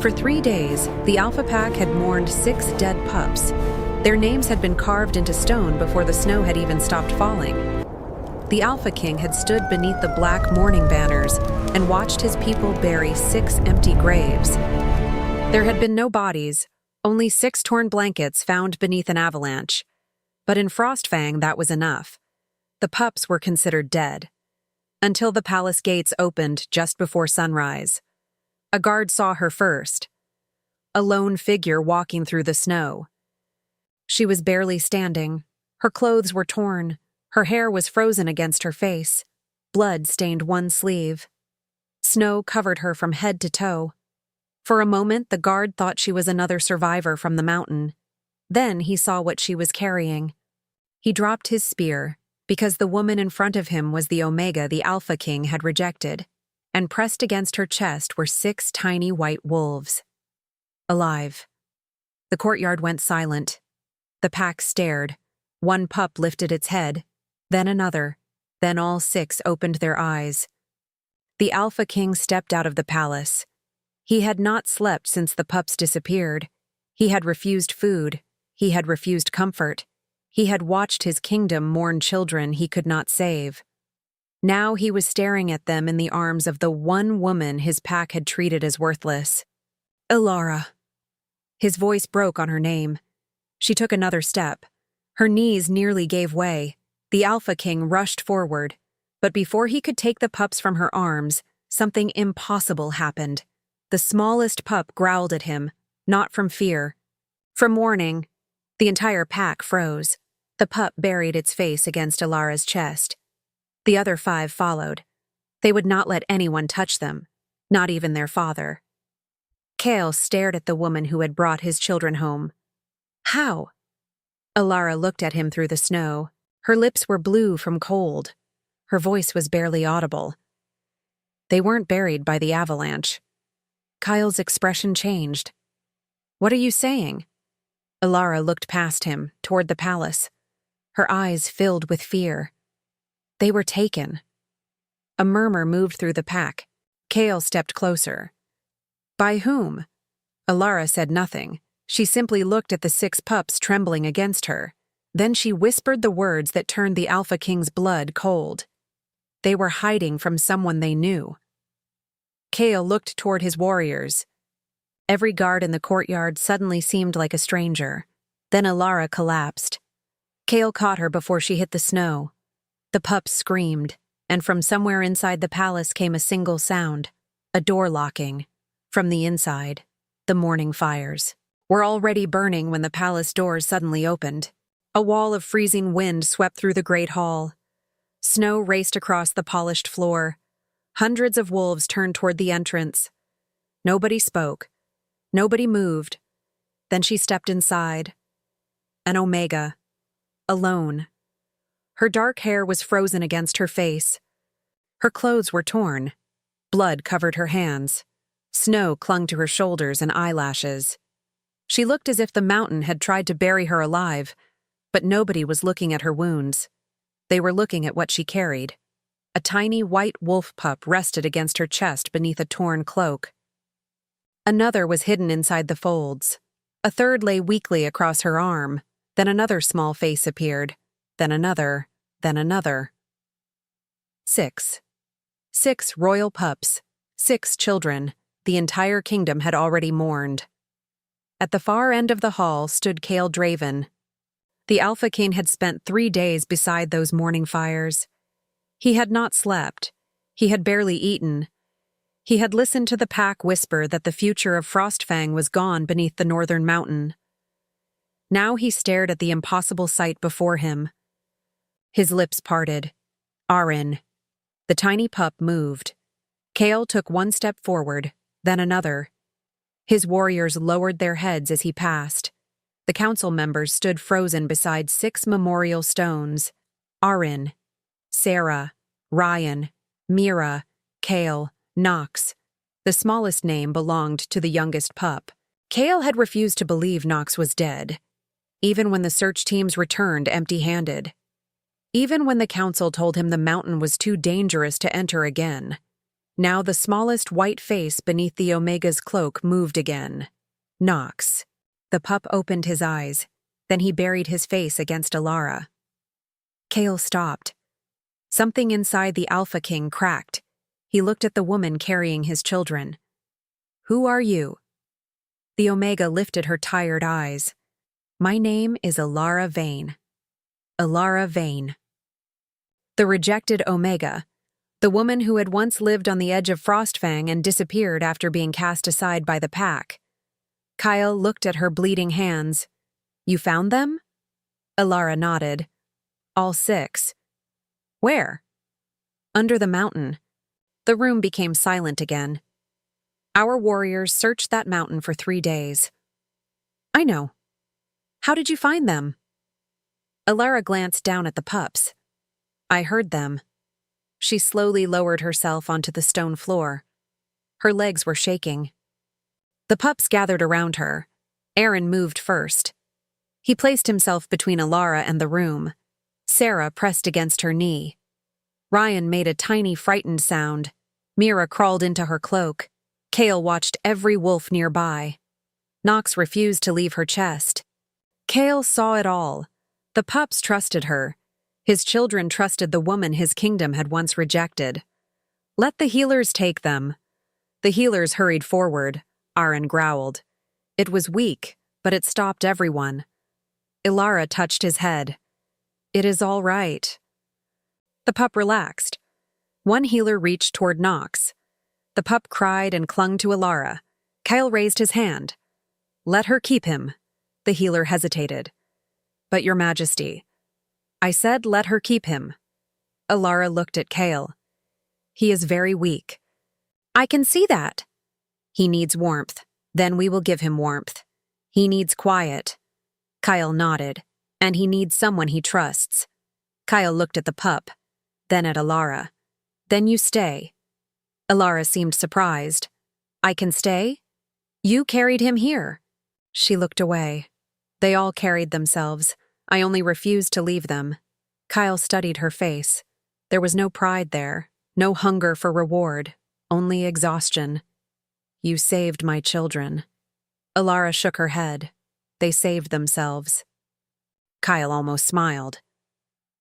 For 3 days, the Alpha Pack had mourned 6 dead pups. Their names had been carved into stone before the snow had even stopped falling. The Alpha King had stood beneath the black mourning banners and watched his people bury 6 empty graves. There had been no bodies, only 6 torn blankets found beneath an avalanche. But in Frostfang, that was enough. The pups were considered dead. Until the palace gates opened just before sunrise. A guard saw her first. A lone figure walking through the snow. She was barely standing. Her clothes were torn. Her hair was frozen against her face. Blood stained one sleeve. Snow covered her from head to toe. For a moment, the guard thought she was another survivor from the mountain. Then he saw what she was carrying. He dropped his spear, because the woman in front of him was the Omega the Alpha King had rejected, and pressed against her chest were 6 tiny white wolves. Alive. The courtyard went silent. The pack stared. One pup lifted its head, then another, then all 6 opened their eyes. The Alpha King stepped out of the palace. He had not slept since the pups disappeared. He had refused food. He had refused comfort. He had watched his kingdom mourn children he could not save. Now he was staring at them in the arms of the one woman his pack had treated as worthless. Elara. His voice broke on her name. She took another step. Her knees nearly gave way. The Alpha King rushed forward. But before he could take the pups from her arms, something impossible happened. The smallest pup growled at him, not from fear. From warning. The entire pack froze. The pup buried its face against Elara's chest. The other 5 followed. They would not let anyone touch them, not even their father. Kael stared at the woman who had brought his children home. How? Elara looked at him through the snow. Her lips were blue from cold. Her voice was barely audible. They weren't buried by the avalanche. Kael's expression changed. What are you saying? Elara looked past him, toward the palace. Her eyes filled with fear. They were taken. A murmur moved through the pack. Kael stepped closer. By whom? Elara said nothing. She simply looked at the 6 pups trembling against her. Then she whispered the words that turned the Alpha King's blood cold. They were hiding from someone they knew. Kael looked toward his warriors. Every guard in the courtyard suddenly seemed like a stranger. Then Elara collapsed. Kael caught her before she hit the snow. The pups screamed, and from somewhere inside the palace came a single sound, a door locking. From the inside, the morning fires were already burning when the palace doors suddenly opened. A wall of freezing wind swept through the great hall. Snow raced across the polished floor. Hundreds of wolves turned toward the entrance. Nobody spoke. Nobody moved. Then she stepped inside. An Omega. Alone. Her dark hair was frozen against her face. Her clothes were torn. Blood covered her hands. Snow clung to her shoulders and eyelashes. She looked as if the mountain had tried to bury her alive, but nobody was looking at her wounds. They were looking at what she carried. A tiny white wolf pup rested against her chest beneath a torn cloak. Another was hidden inside the folds. A third lay weakly across her arm. Then another small face appeared. Then another. Then another. 6. 6 royal pups. 6 children. The entire kingdom had already mourned. At the far end of the hall stood Kael Draven. The Alpha King had spent 3 days beside those mourning fires. He had not slept. He had barely eaten. He had listened to the pack whisper that the future of Frostfang was gone beneath the northern mountain. Now he stared at the impossible sight before him. His lips parted. Arin. The tiny pup moved. Kael took 1 step forward, then another. His warriors lowered their heads as he passed. The council members stood frozen beside 6 memorial stones. Arin, Sarah, Ryan, Mira, Kael, Nox. The smallest name belonged to the youngest pup. Kael had refused to believe Nox was dead, even when the search teams returned empty-handed. Even when the council told him the mountain was too dangerous to enter again. Now the smallest white face beneath the Omega's cloak moved again. Nox. The pup opened his eyes. Then he buried his face against Elara. Kael stopped. Something inside the Alpha King cracked. He looked at the woman carrying his children. "Who are you?" The Omega lifted her tired eyes. "My name is Elara Veyne." Elara Veyne. The rejected Omega, the woman who had once lived on the edge of Frostfang and disappeared after being cast aside by the pack. Kael looked at her bleeding hands. "You found them?" Elara nodded. "All 6. Where?" "Under the mountain." The room became silent again. "Our warriors searched that mountain for 3 days." "I know. How did you find them?" Elara glanced down at the pups. "I heard them." She slowly lowered herself onto the stone floor. Her legs were shaking. The pups gathered around her. Aaron moved first. He placed himself between Elara and the room. Sarah pressed against her knee. Ryan made a tiny frightened sound. Mira crawled into her cloak. Kael watched every wolf nearby. Nox refused to leave her chest. Kael saw it all. The pups trusted her. His children trusted the woman his kingdom had once rejected. "Let the healers take them." The healers hurried forward. Aaron growled. It was weak, but it stopped everyone. Elara touched his head. "It is all right." The pup relaxed. One healer reached toward Nox. The pup cried and clung to Elara. Kael raised his hand. "Let her keep him." The healer hesitated. "But your majesty." "I said let her keep him." Elara looked at Kael. "He is very weak." "I can see that." "He needs warmth. Then we will give him warmth. He needs quiet." Kael nodded. "And he needs someone he trusts." Kael looked at the pup, then at Elara. "Then you stay." Elara seemed surprised. "I can stay? You carried him here." She looked away. "They all carried themselves. I only refused to leave them." Kael studied her face. There was no pride there, no hunger for reward, only exhaustion. "You saved my children." Elara shook her head. "They saved themselves." Kael almost smiled.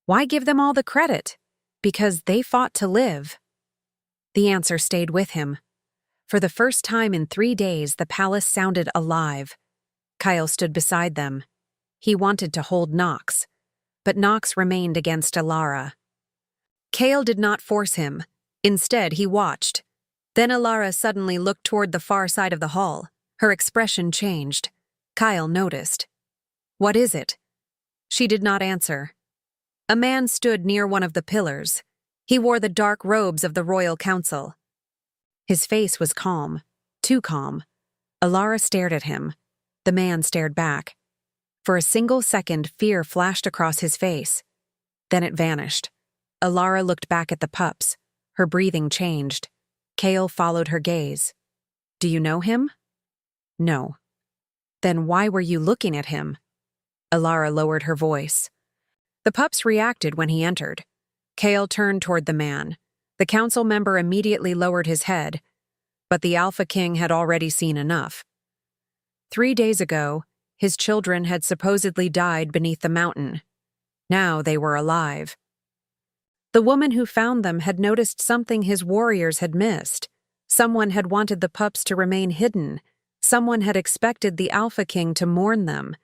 "Why give them all the credit? Because they fought to live." The answer stayed with him. For the first time in 3 days, the palace sounded alive. Kael stood beside them. He wanted to hold Nox, but Nox remained against Elara. Kael did not force him. Instead, he watched. Then Elara suddenly looked toward the far side of the hall. Her expression changed. Kael noticed. "What is it?" She did not answer. A man stood near one of the pillars. He wore the dark robes of the royal council. His face was calm, too calm. Elara stared at him. The man stared back. For a single second, fear flashed across his face. Then it vanished. Elara looked back at the pups. Her breathing changed. Kael followed her gaze. "Do you know him?" "No." "Then why were you looking at him?" Elara lowered her voice. The pups reacted when he entered. Kael turned toward the man. The council member immediately lowered his head, but the Alpha King had already seen enough. 3 days ago, his children had supposedly died beneath the mountain. Now they were alive. The woman who found them had noticed something his warriors had missed. Someone had wanted the pups to remain hidden. Someone had expected the Alpha King to mourn them.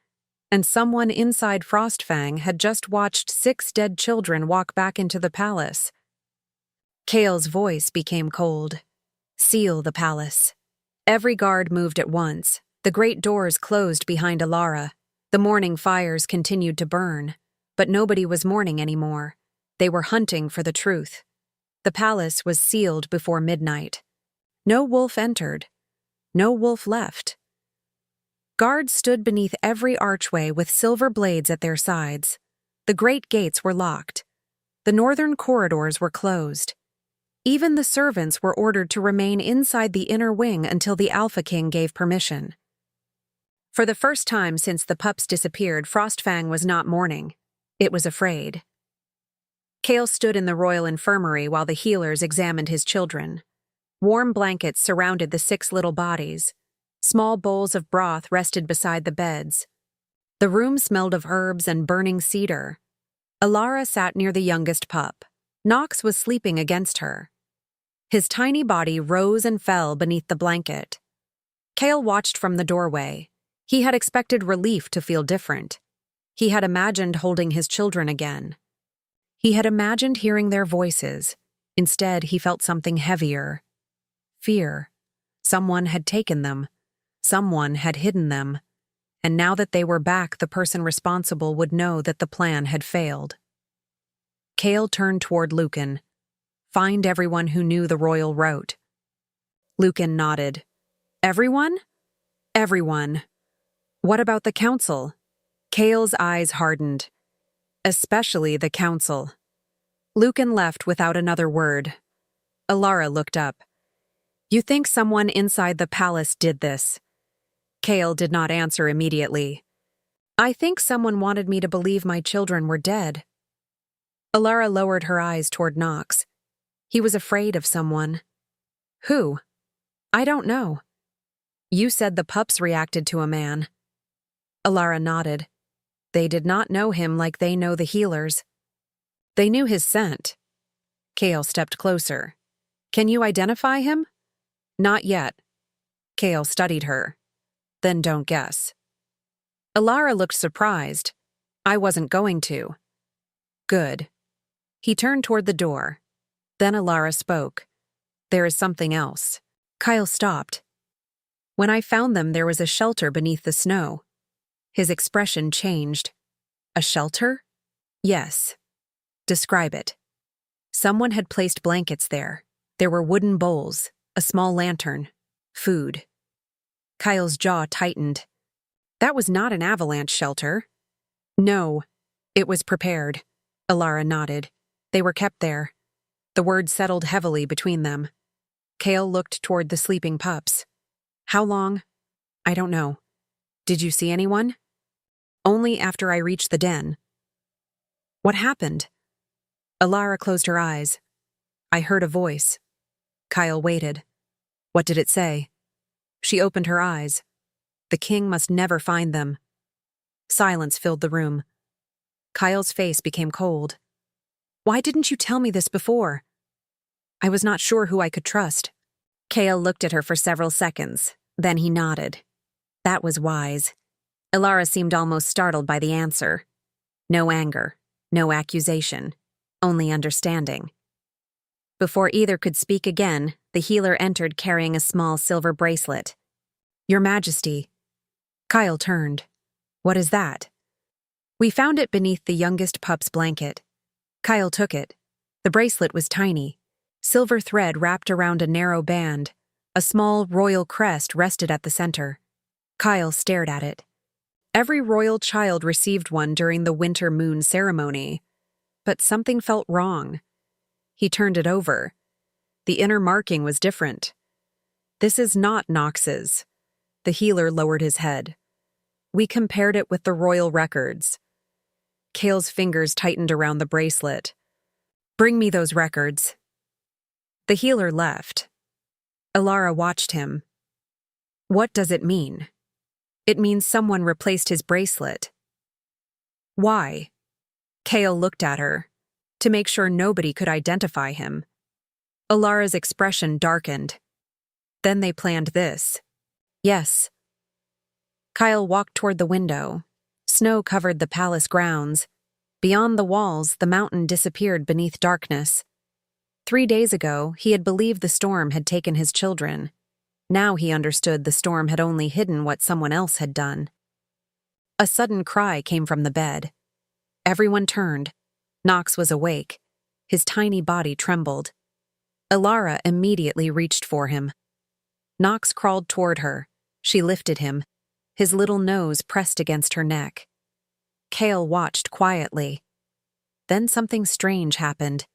And someone inside Frostfang had just watched 6 dead children walk back into the palace. Kael's voice became cold. "Seal the palace." Every guard moved at once. The great doors closed behind Elara. The mourning fires continued to burn, but nobody was mourning anymore. They were hunting for the truth. The palace was sealed before midnight. No wolf entered. No wolf left. Guards stood beneath every archway with silver blades at their sides. The great gates were locked. The northern corridors were closed. Even the servants were ordered to remain inside the inner wing until the Alpha King gave permission. For the first time since the pups disappeared, Frostfang was not mourning. It was afraid. Kael stood in the royal infirmary while the healers examined his children. Warm blankets surrounded the 6 little bodies. Small bowls of broth rested beside the beds. The room smelled of herbs and burning cedar. Elara sat near the youngest pup. Nox was sleeping against her. His tiny body rose and fell beneath the blanket. Kael watched from the doorway. He had expected relief to feel different. He had imagined holding his children again. He had imagined hearing their voices. Instead, he felt something heavier. Fear. Someone had taken them. Someone had hidden them. And now that they were back, the person responsible would know that the plan had failed. Kael turned toward Lucan. Find everyone who knew the royal route. Lucan nodded. Everyone? Everyone. What about the council? Kael's eyes hardened. Especially the council. Lucan left without another word. Elara looked up. You think someone inside the palace did this? Kael did not answer immediately. I think someone wanted me to believe my children were dead. Elara lowered her eyes toward Nox. He was afraid of someone. Who? I don't know. You said the pups reacted to a man. Elara nodded. They did not know him like they know the healers. They knew his scent. Kael stepped closer. Can you identify him? Not yet. Kael studied her. Then don't guess. Elara looked surprised. I wasn't going to. Good. He turned toward the door. Then Elara spoke. There is something else. Kael stopped. When I found them, there was a shelter beneath the snow. His expression changed. A shelter? Yes. Describe it. Someone had placed blankets there. There were wooden bowls, a small lantern, food. Kael's jaw tightened. That was not an avalanche shelter. No, it was prepared. Elara nodded. They were kept there. The words settled heavily between them. Kael looked toward the sleeping pups. How long? I don't know. Did you see anyone? Only after I reached the den. What happened? Elara closed her eyes. I heard a voice. Kael waited. What did it say? She opened her eyes. The king must never find them. Silence filled the room. Kael's face became cold. Why didn't you tell me this before? I was not sure who I could trust. Kael looked at her for several seconds. Then he nodded. That was wise. Elara seemed almost startled by the answer. No anger, no accusation, only understanding. Before either could speak again, the healer entered carrying a small silver bracelet. Your Majesty. Kael turned. What is that? We found it beneath the youngest pup's blanket. Kael took it. The bracelet was tiny. Silver thread wrapped around a narrow band. A small royal crest rested at the center. Kael stared at it. Every royal child received one during the winter moon ceremony. But something felt wrong. He turned it over. The inner marking was different. This is not Nox's. The healer lowered his head. We compared it with the royal records. Kael's fingers tightened around the bracelet. Bring me those records. The healer left. Elara watched him. What does it mean? It means someone replaced his bracelet. Why? Kael looked at her. To make sure nobody could identify him. Elara's expression darkened. Then they planned this. Yes. Kael walked toward the window. Snow covered the palace grounds. Beyond the walls, the mountain disappeared beneath darkness. 3 days ago, he had believed the storm had taken his children. Now he understood the storm had only hidden what someone else had done. A sudden cry came from the bed. Everyone turned. Nox was awake. His tiny body trembled. Elara immediately reached for him. Nox crawled toward her. She lifted him. His little nose pressed against her neck. Kael watched quietly. Then something strange happened.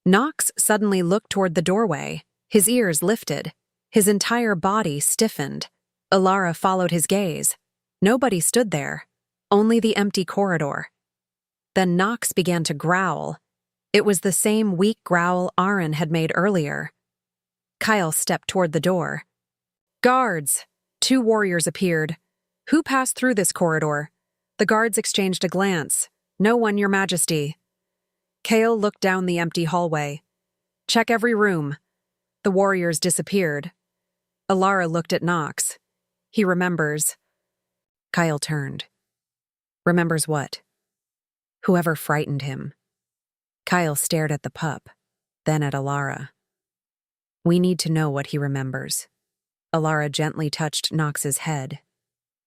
Nox suddenly looked toward the doorway. His ears lifted. His entire body stiffened. Elara followed his gaze. Nobody stood there. Only the empty corridor. Then Nox began to growl. It was the same weak growl Aaron had made earlier. Kael stepped toward the door. Guards! 2 warriors appeared. Who passed through this corridor? The guards exchanged a glance. No one, Your Majesty. Kael looked down the empty hallway. Check every room. The warriors disappeared. Elara looked at Nox. He remembers. Kael turned. Remembers what? Whoever frightened him. Kael stared at the pup, then at Elara. We need to know what he remembers. Elara gently touched Nox's head.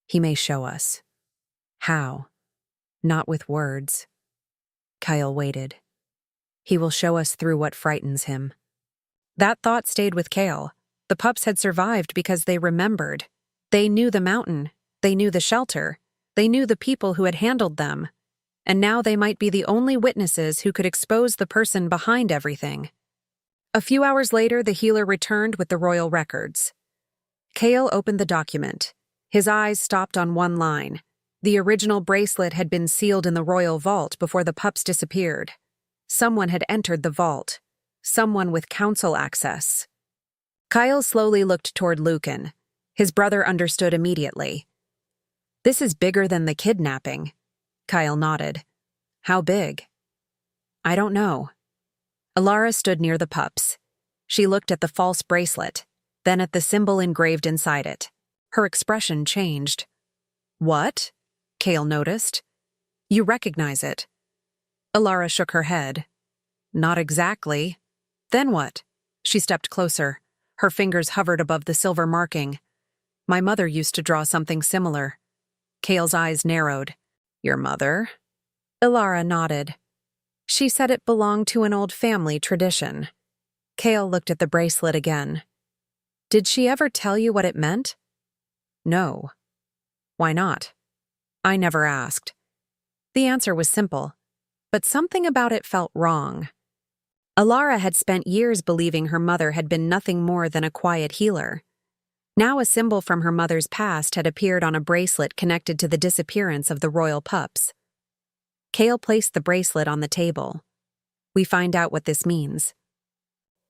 He may show us. How? Not with words. Kael waited. He will show us through what frightens him. That thought stayed with Kael. The pups had survived because they remembered. They knew the mountain. They knew the shelter. They knew the people who had handled them. And now they might be the only witnesses who could expose the person behind everything. A few hours later, the healer returned with the royal records. Kael opened the document. His eyes stopped on one line. The original bracelet had been sealed in the royal vault before the pups disappeared. Someone had entered the vault. Someone with council access. Kael slowly looked toward Lucan. His brother understood immediately. This is bigger than the kidnapping. Kael nodded. How big? I don't know. Elara stood near the pups. She looked at the false bracelet, then at the symbol engraved inside it. Her expression changed. What? Kael noticed. You recognize it. Elara shook her head. Not exactly. Then what? She stepped closer. Her fingers hovered above the silver marking. My mother used to draw something similar. Kael's eyes narrowed. Your mother? Elara nodded. She said it belonged to an old family tradition. Kael looked at the bracelet again. Did she ever tell you what it meant? No. Why not? I never asked. The answer was simple, but something about it felt wrong. Elara had spent years believing her mother had been nothing more than a quiet healer. Now a symbol from her mother's past had appeared on a bracelet connected to the disappearance of the royal pups. Kael placed the bracelet on the table. We find out what this means.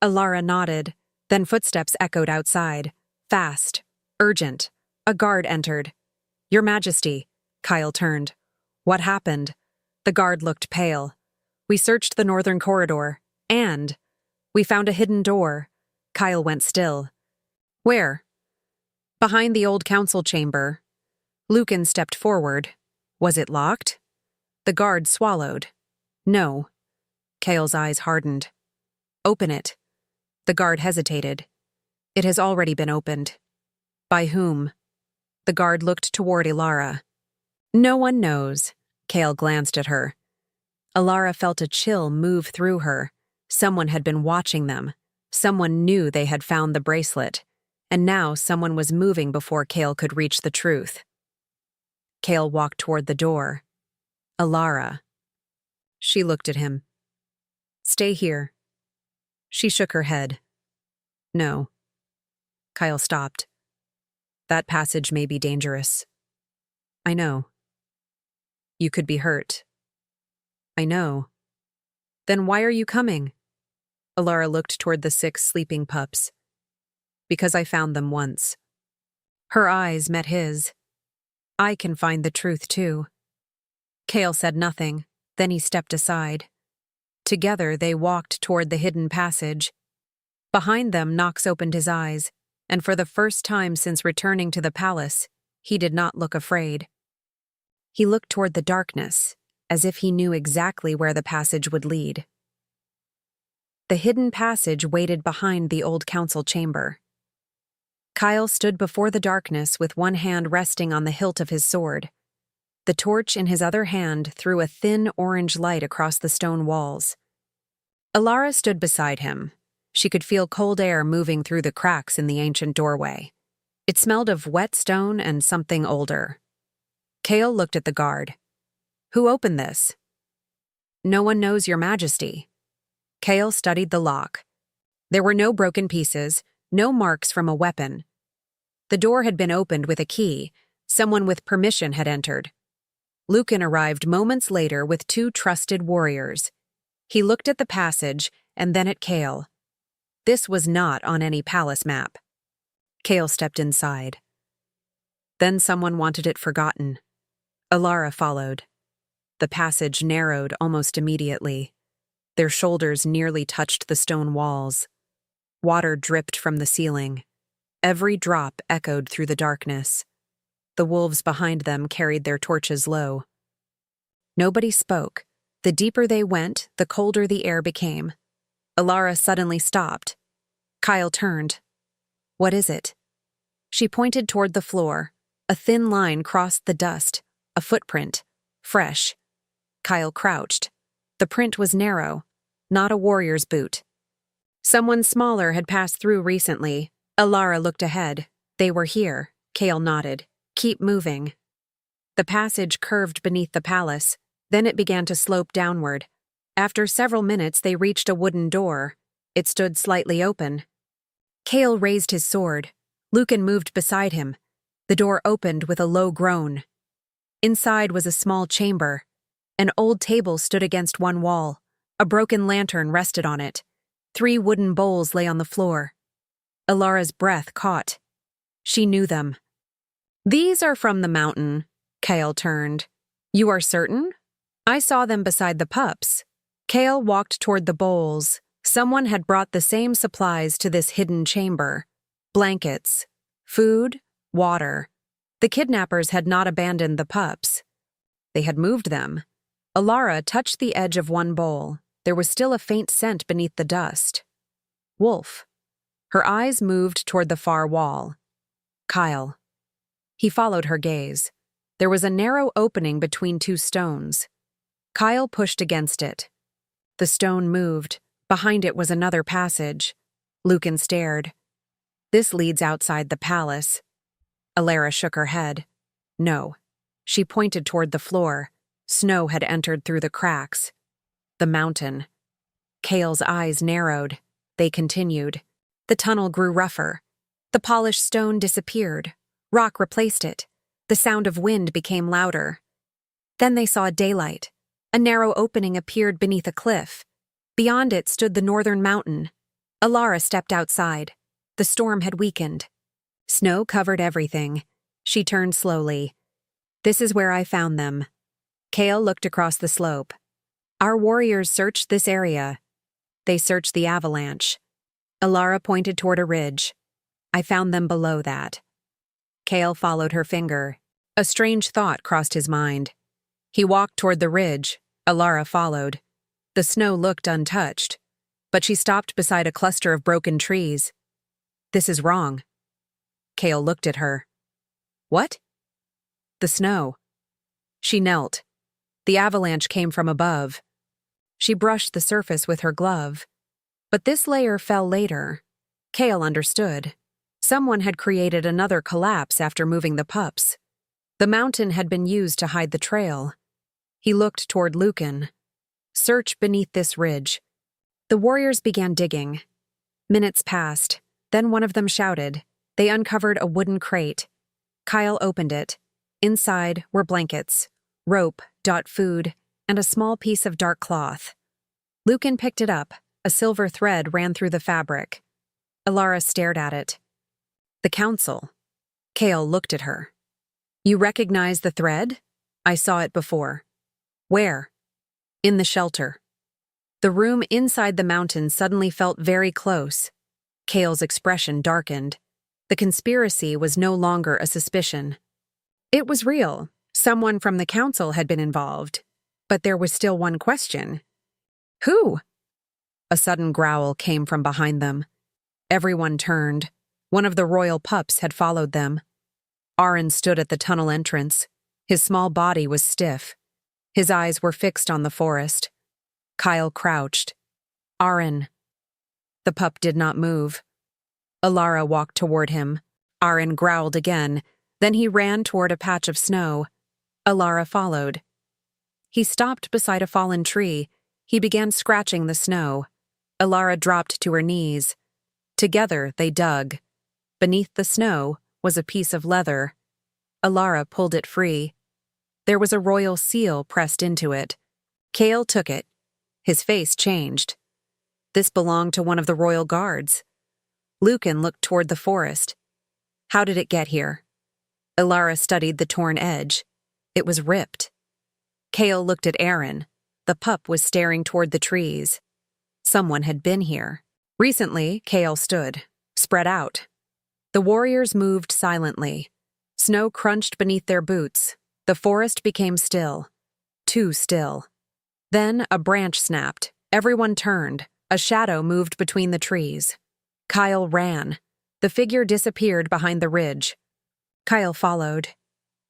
Elara nodded, then footsteps echoed outside. Fast. Urgent. A guard entered. Your Majesty. Kael turned. What happened? The guard looked pale. We searched the northern corridor, and we found a hidden door. Kael went still. Where? Behind the old council chamber. Lucan stepped forward. Was it locked? The guard swallowed. No. Kael's eyes hardened. Open it. The guard hesitated. It has already been opened. By whom? The guard looked toward Elara. No one knows. Kael glanced at her. Elara felt a chill move through her. Someone had been watching them. Someone knew they had found the bracelet. And now someone was moving before Kael could reach the truth. Kael walked toward the door. Elara. She looked at him. Stay here. She shook her head. No. Kael stopped. That passage may be dangerous. I know. You could be hurt. I know. Then why are you coming? Elara looked toward the 6 sleeping pups. Because I found them once. Her eyes met his. I can find the truth too. Kael said nothing, then he stepped aside. Together they walked toward the hidden passage. Behind them, Nox opened his eyes, and for the first time since returning to the palace, he did not look afraid. He looked toward the darkness, as if he knew exactly where the passage would lead. The hidden passage waited behind the old council chamber. Kael stood before the darkness with one hand resting on the hilt of his sword. The torch in his other hand threw a thin orange light across the stone walls. Elara stood beside him. She could feel cold air moving through the cracks in the ancient doorway. It smelled of wet stone and something older. Kael looked at the guard. Who opened this? No one knows, Your Majesty. Kael studied the lock. There were no broken pieces, no marks from a weapon. The door had been opened with a key. Someone with permission had entered. Lucan arrived moments later with 2 trusted warriors. He looked at the passage and then at Kael. This was not on any palace map. Kael stepped inside. Then someone wanted it forgotten. Elara followed. The passage narrowed almost immediately. Their shoulders nearly touched the stone walls. Water dripped from the ceiling. Every drop echoed through the darkness. The wolves behind them carried their torches low. Nobody spoke. The deeper they went, the colder the air became. Elara suddenly stopped. Kael turned. "What is it?" She pointed toward the floor. A thin line crossed the dust, a footprint, fresh. Kael crouched. The print was narrow, not a warrior's boot. Someone smaller had passed through recently. Elara looked ahead. They were here. Kael nodded. "Keep moving." The passage curved beneath the palace. Then it began to slope downward. After several minutes, they reached a wooden door. It stood slightly open. Kael raised his sword. Lucan moved beside him. The door opened with a low groan. Inside was a small chamber. An old table stood against one wall. A broken lantern rested on it. 3 wooden bowls lay on the floor. Elara's breath caught. She knew them. "These are from the mountain." Kael turned. "You are certain? I saw them beside the pups." Kael walked toward the bowls. Someone had brought the same supplies to this hidden chamber. Blankets, food, water. The kidnappers had not abandoned the pups. They had moved them. Elara touched the edge of one bowl. There was still a faint scent beneath the dust. Wolf. Her eyes moved toward the far wall. Kael. He followed her gaze. There was a narrow opening between 2 stones. Kael pushed against it. The stone moved. Behind it was another passage. Lucan stared. "This leads outside the palace." Elara shook her head. "No." She pointed toward the floor. Snow had entered through the cracks. The mountain. Kael's eyes narrowed. They continued. The tunnel grew rougher. The polished stone disappeared. Rock replaced it. The sound of wind became louder. Then they saw daylight. A narrow opening appeared beneath a cliff. Beyond it stood the northern mountain. Elara stepped outside. The storm had weakened. Snow covered everything. She turned slowly. "This is where I found them." Kael looked across the slope. "Our warriors searched this area. They searched the Avalanche." Elara pointed toward a ridge. "I found them below that." Kael followed her finger. A strange thought crossed his mind. He walked toward the ridge. Elara followed. The snow looked untouched, but she stopped beside a cluster of broken trees. "This is wrong." Kael looked at her. "What?" "The snow." She knelt. The avalanche came from above. She brushed the surface with her glove. But this layer fell later. Kael understood. Someone had created another collapse after moving the pups. The mountain had been used to hide the trail. He looked toward Lucan. "Search beneath this ridge." The warriors began digging. Minutes passed. Then one of them shouted. They uncovered a wooden crate. Kael opened it. Inside were blankets, rope, food, and a small piece of dark cloth. Lucan picked it up. A silver thread ran through the fabric. Elara stared at it. "The council." Kael looked at her. "You recognize the thread?" "I saw it before." "Where?" "In the shelter." The room inside the mountain suddenly felt very close. Kael's expression darkened. The conspiracy was no longer a suspicion. It was real. Someone from the council had been involved. But there was still one question. Who? A sudden growl came from behind them. Everyone turned. One of the royal pups had followed them. Aaron stood at the tunnel entrance. His small body was stiff. His eyes were fixed on the forest. Kael crouched. "Aaron." The pup did not move. Elara walked toward him. Aaron growled again. Then he ran toward a patch of snow. Elara followed. He stopped beside a fallen tree. He began scratching the snow. Elara dropped to her knees. Together they dug. Beneath the snow was a piece of leather. Elara pulled it free. There was a royal seal pressed into it. Kael took it. His face changed. This belonged to one of the royal guards. Lucan looked toward the forest. How did it get here? Elara studied the torn edge. It was ripped. Kael looked at Aaron. The pup was staring toward the trees. Someone had been here. Recently, Kael stood, spread out. The warriors moved silently. Snow crunched beneath their boots. The forest became still. Too still. Then a branch snapped. Everyone turned. A shadow moved between the trees. Kael ran. The figure disappeared behind the ridge. Kael followed.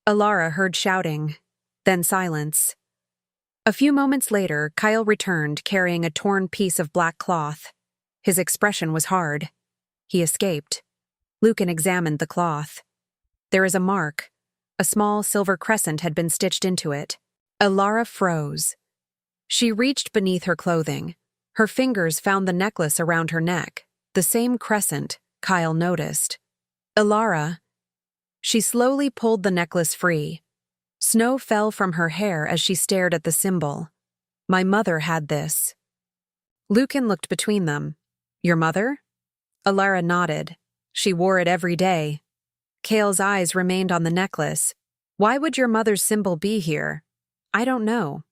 Elara heard shouting, then silence. A few moments later, Kael returned carrying a torn piece of black cloth. His expression was hard. He escaped. Lucan examined the cloth. There is a mark. A small silver crescent had been stitched into it. Elara froze. She reached beneath her clothing. Her fingers found the necklace around her neck, the same crescent, Kael noticed. Elara. She slowly pulled the necklace free. Snow fell from her hair as she stared at the symbol. My mother had this. Lucan looked between them. Your mother? Elara nodded. She wore it every day. Kael's eyes remained on the necklace. Why would your mother's symbol be here? I don't know.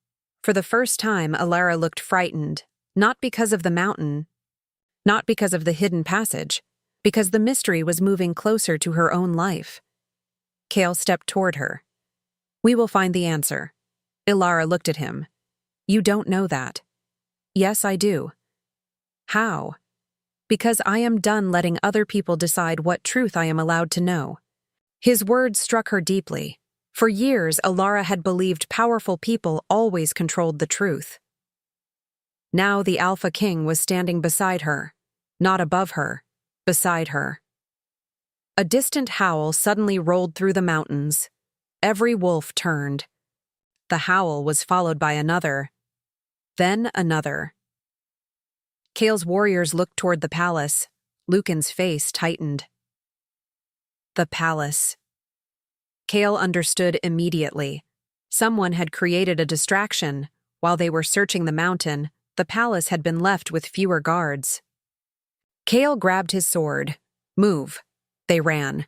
For the first time, Elara looked frightened, not because of the mountain, not because of the hidden passage, because the mystery was moving closer to her own life. Kael stepped toward her. We will find the answer. Elara looked at him. You don't know that. Yes, I do. How? Because I am done letting other people decide what truth I am allowed to know. His words struck her deeply. For years, Elara had believed powerful people always controlled the truth. Now the Alpha King was standing beside her, not above her, beside her. A distant howl suddenly rolled through the mountains. Every wolf turned. The howl was followed by another, then another. Kael's warriors looked toward the palace. Lucan's face tightened. The palace. Kael understood immediately. Someone had created a distraction. While they were searching the mountain, the palace had been left with fewer guards. Kael grabbed his sword. Move. They ran.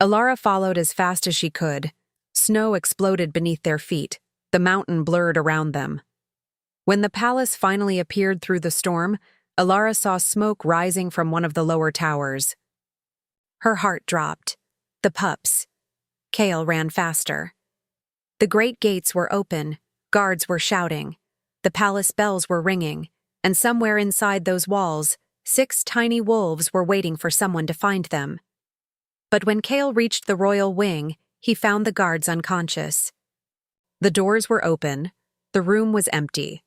Elara followed as fast as she could. Snow exploded beneath their feet. The mountain blurred around them. When the palace finally appeared through the storm, Elara saw smoke rising from one of the lower towers. Her heart dropped. The pups. Kael ran faster. The great gates were open. Guards were shouting. The palace bells were ringing. And somewhere inside those walls, 6 tiny wolves were waiting for someone to find them. But when Kael reached the royal wing, he found the guards unconscious. The doors were open. The room was empty.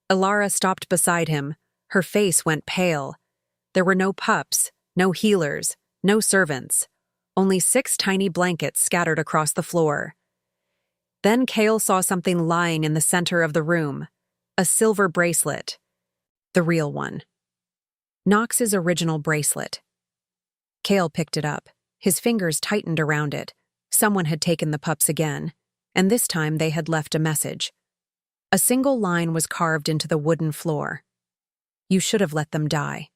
Elara stopped beside him. Her face went pale. There were no pups, no healers, no servants. Only 6 tiny blankets scattered across the floor. Then Kael saw something lying in the center of the room. A silver bracelet. The real one. Nox's original bracelet. Kael picked it up. His fingers tightened around it. Someone had taken the pups again, and this time they had left a message. A single line was carved into the wooden floor. You should have let them die.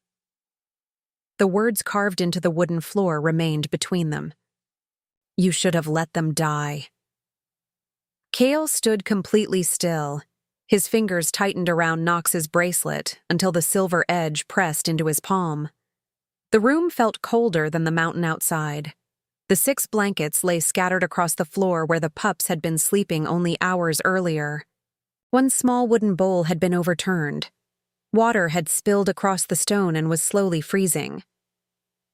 The words carved into the wooden floor remained between them. You should have let them die. Kael stood completely still. His fingers tightened around Nox's bracelet until the silver edge pressed into his palm. The room felt colder than the mountain outside. The 6 blankets lay scattered across the floor where the pups had been sleeping only hours earlier. One small wooden bowl had been overturned. Water had spilled across the stone and was slowly freezing.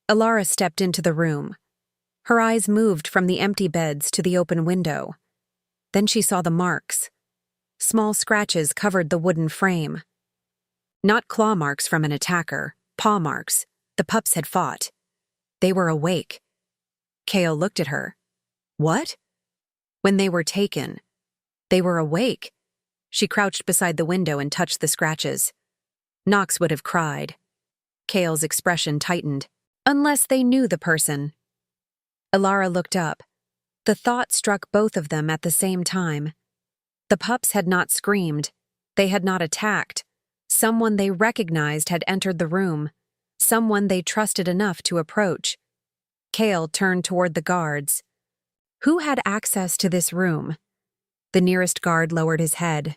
Elara stepped into the room. Her eyes moved from the empty beds to the open window. Then she saw the marks. Small scratches covered the wooden frame. Not claw marks from an attacker, paw marks. The pups had fought. They were awake. Kael looked at her. What? When they were taken. They were awake. She crouched beside the window and touched the scratches. Nox would have cried. Kael's expression tightened. Unless they knew the person. Elara looked up. The thought struck both of them at the same time. The pups had not screamed. They had not attacked. Someone they recognized had entered the room, someone they trusted enough to approach. Kael turned toward the guards. Who had access to this room? The nearest guard lowered his head.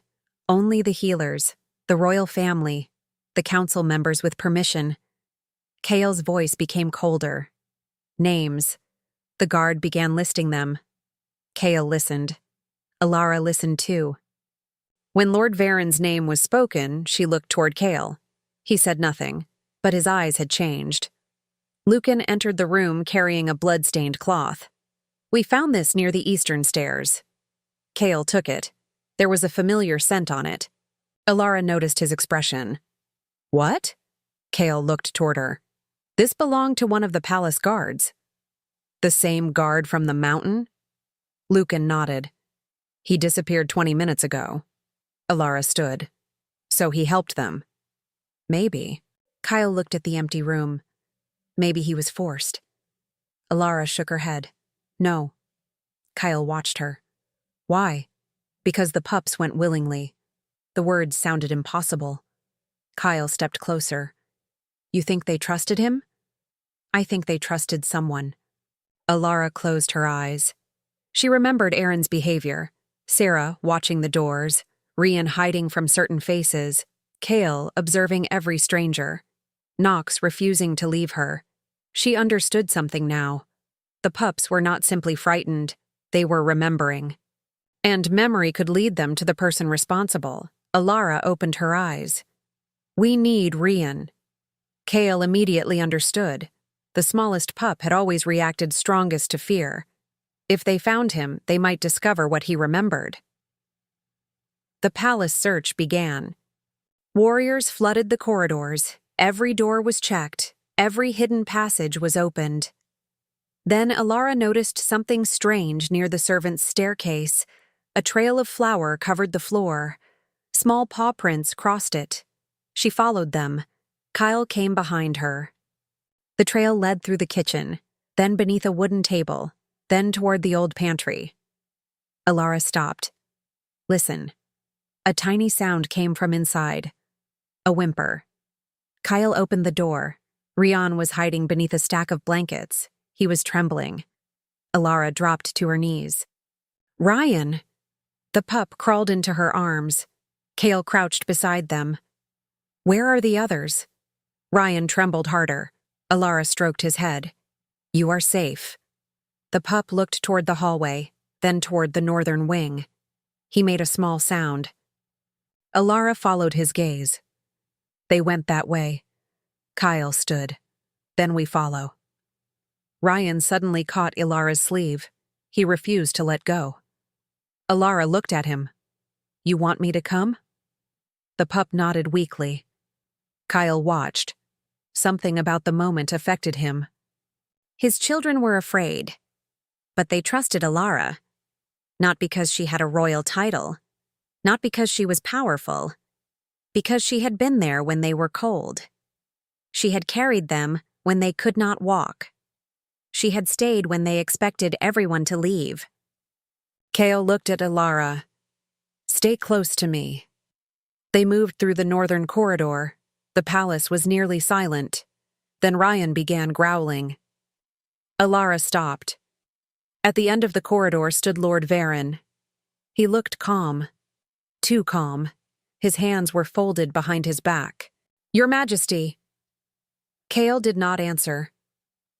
Only the healers, the royal family, the council members with permission. Kael's voice became colder. Names. The guard began listing them. Kael listened. Elara listened too. When Lord Veyne's name was spoken, she looked toward Kael. He said nothing, but his eyes had changed. Lucan entered the room carrying a blood-stained cloth. We found this near the eastern stairs. Kael took it. There was a familiar scent on it. Elara noticed his expression. What? Kael looked toward her. This belonged to one of the palace guards. The same guard from the mountain? Lucan nodded. He disappeared 20 minutes ago. Elara stood. So he helped them. Maybe. Kael looked at the empty room. Maybe he was forced. Elara shook her head. No. Kael watched her. Why? Because the pups went willingly. The words sounded impossible. Kael stepped closer. You think they trusted him? I think they trusted someone. Elara closed her eyes. She remembered Aaron's behavior. Sarah watching the doors, Rian hiding from certain faces, Kael observing every stranger, Nox refusing to leave her. She understood something now. The pups were not simply frightened, they were remembering. And memory could lead them to the person responsible. Elara opened her eyes. We need Rian. Kael immediately understood. The smallest pup had always reacted strongest to fear. If they found him, they might discover what he remembered. The palace search began. Warriors flooded the corridors. Every door was checked. Every hidden passage was opened. Then Elara noticed something strange near the servants' staircase. A trail of flour covered the floor. Small paw prints crossed it. She followed them. Kael came behind her. The trail led through the kitchen, then beneath a wooden table, then toward the old pantry. Elara stopped. Listen. A tiny sound came from inside. A whimper. Kael opened the door. Rian was hiding beneath a stack of blankets. He was trembling. Elara dropped to her knees. Ryan! The pup crawled into her arms. Kael crouched beside them. Where are the others? Ryan trembled harder. Elara stroked his head. You are safe. The pup looked toward the hallway, then toward the northern wing. He made a small sound. Elara followed his gaze. They went that way. Kael stood. Then we follow. Ryan suddenly caught Elara's sleeve. He refused to let go. Elara looked at him. You want me to come? The pup nodded weakly. Kael watched. Something about the moment affected him. His children were afraid, but they trusted Elara. Not because she had a royal title, not because she was powerful, because she had been there when they were cold. She had carried them when they could not walk. She had stayed when they expected everyone to leave. Kael looked at Elara. Stay close to me. They moved through the northern corridor. The palace was nearly silent. Then Ryan began growling. Elara stopped. At the end of the corridor stood Lord Veyne. He looked calm. Too calm. His hands were folded behind his back. Your Majesty. Kael did not answer.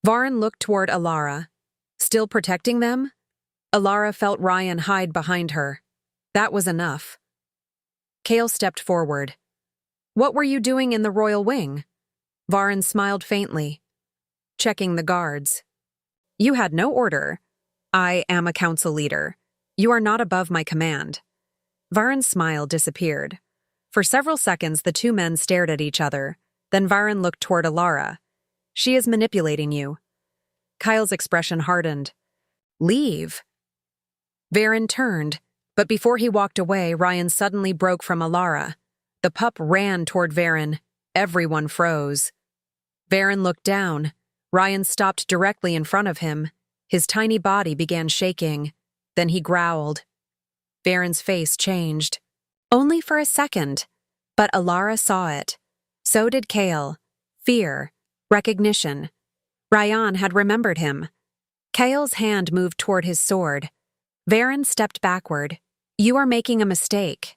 Veyne looked toward Elara. Still protecting them? Elara felt Ryan hide behind her. That was enough. Kael stepped forward. What were you doing in the royal wing? Veyne smiled faintly. Checking the guards. You had no order. I am a council leader. You are not above my command. Veyne's smile disappeared. For several seconds, the two men stared at each other. Then Veyne looked toward Elara. She is manipulating you. Kael's expression hardened. Leave. Veyne turned, but before he walked away, Ryan suddenly broke from Elara. The pup ran toward Veyne. Everyone froze. Veyne looked down. Ryan stopped directly in front of him. His tiny body began shaking. Then he growled. Veyne's face changed. Only for a second. But Elara saw it. So did Kael. Fear. Recognition. Ryan had remembered him. Kael's hand moved toward his sword. Veyne stepped backward. "You are making a mistake."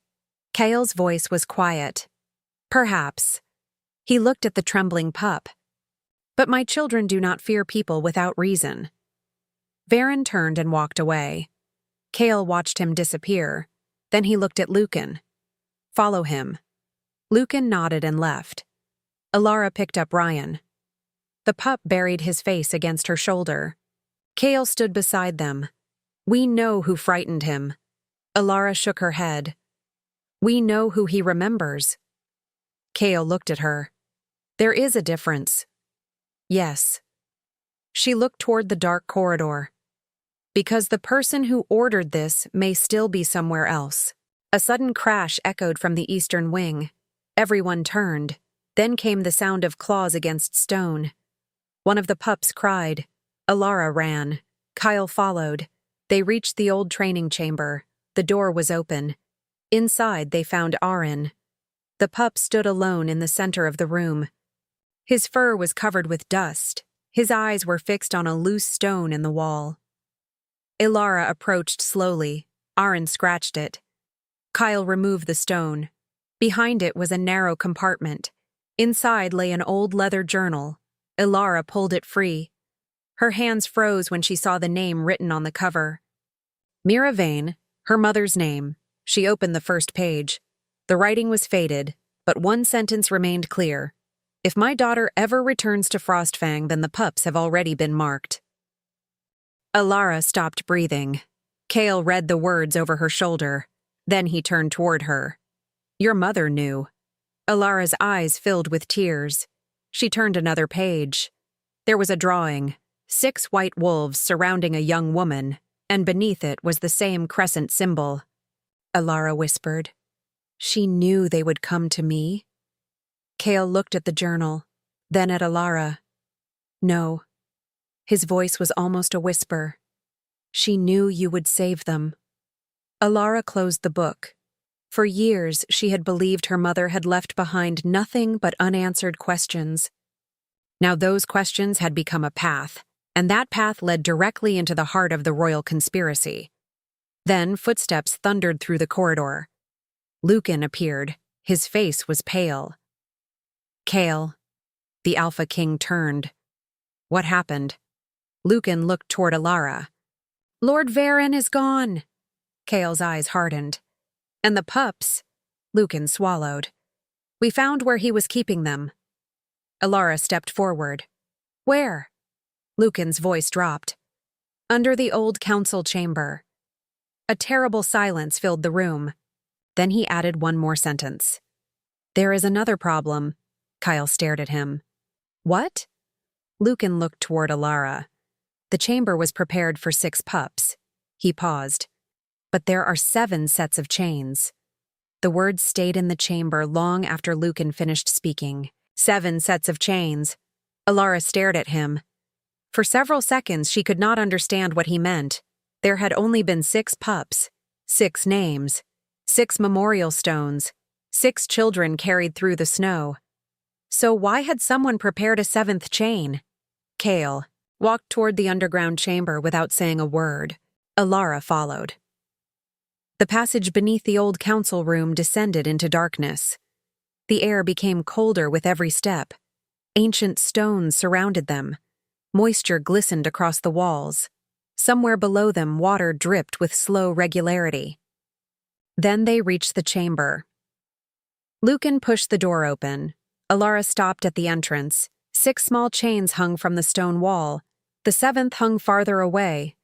Kael's voice was quiet. "Perhaps." He looked at the trembling pup. "But my children do not fear people without reason." Veyne turned and walked away. Kael watched him disappear. Then he looked at Lucan. "Follow him." Lucan nodded and left. Elara picked up Ryan. The pup buried his face against her shoulder. Kael stood beside them. "We know who frightened him." Elara shook her head. "We know who he remembers." Kael looked at her. "There is a difference." "Yes." She looked toward the dark corridor. "Because the person who ordered this may still be somewhere else." A sudden crash echoed from the eastern wing. Everyone turned. Then came the sound of claws against stone. One of the pups cried. Elara ran. Kael followed. They reached the old training chamber. The door was open. Inside, they found Arin. The pup stood alone in the center of the room. His fur was covered with dust. His eyes were fixed on a loose stone in the wall. Elara approached slowly. Arin scratched it. Kael removed the stone. Behind it was a narrow compartment. Inside lay an old leather journal. Elara pulled it free. Her hands froze when she saw the name written on the cover. Elara Veyne, her mother's name. She opened the first page. The writing was faded, but one sentence remained clear. "If my daughter ever returns to Frostfang, then the pups have already been marked." Elara stopped breathing. Kael read the words over her shoulder. Then he turned toward her. "Your mother knew." Elara's eyes filled with tears. She turned another page. There was a drawing. 6 white wolves surrounding a young woman, and beneath it was the same crescent symbol. Elara whispered. "She knew they would come to me." Kael looked at the journal, then at Elara. "No." His voice was almost a whisper. "She knew you would save them." Elara closed the book. For years, she had believed her mother had left behind nothing but unanswered questions. Now those questions had become a path, and that path led directly into the heart of the royal conspiracy. Then footsteps thundered through the corridor. Lucan appeared. His face was pale. "Kael." The Alpha King turned. "What happened?" Lucan looked toward Elara. "Lord Veyne is gone." Kael's eyes hardened. "And the pups?" Lucan swallowed. "We found where he was keeping them." Elara stepped forward. "Where?" Lucan's voice dropped. "Under the old council chamber." A terrible silence filled the room. Then he added one more sentence. "There is another problem." Kael stared at him. "What?" Lucan looked toward Elara. The chamber was prepared for 6 pups. He paused. "But there are 7 sets of chains." The words stayed in the chamber long after Lucan finished speaking. 7 sets of chains. Elara stared at him. For several seconds, she could not understand what he meant. There had only been 6 pups, 6 names, 6 memorial stones, 6 children carried through the snow. So why had someone prepared a 7th chain? Kael walked toward the underground chamber without saying a word. Elara followed. The passage beneath the old council room descended into darkness. The air became colder with every step. Ancient stones surrounded them. Moisture glistened across the walls. Somewhere below them, water dripped with slow regularity. Then they reached the chamber. Lucan pushed the door open. Elara stopped at the entrance. 6 small chains hung from the stone wall. The 7th hung farther away.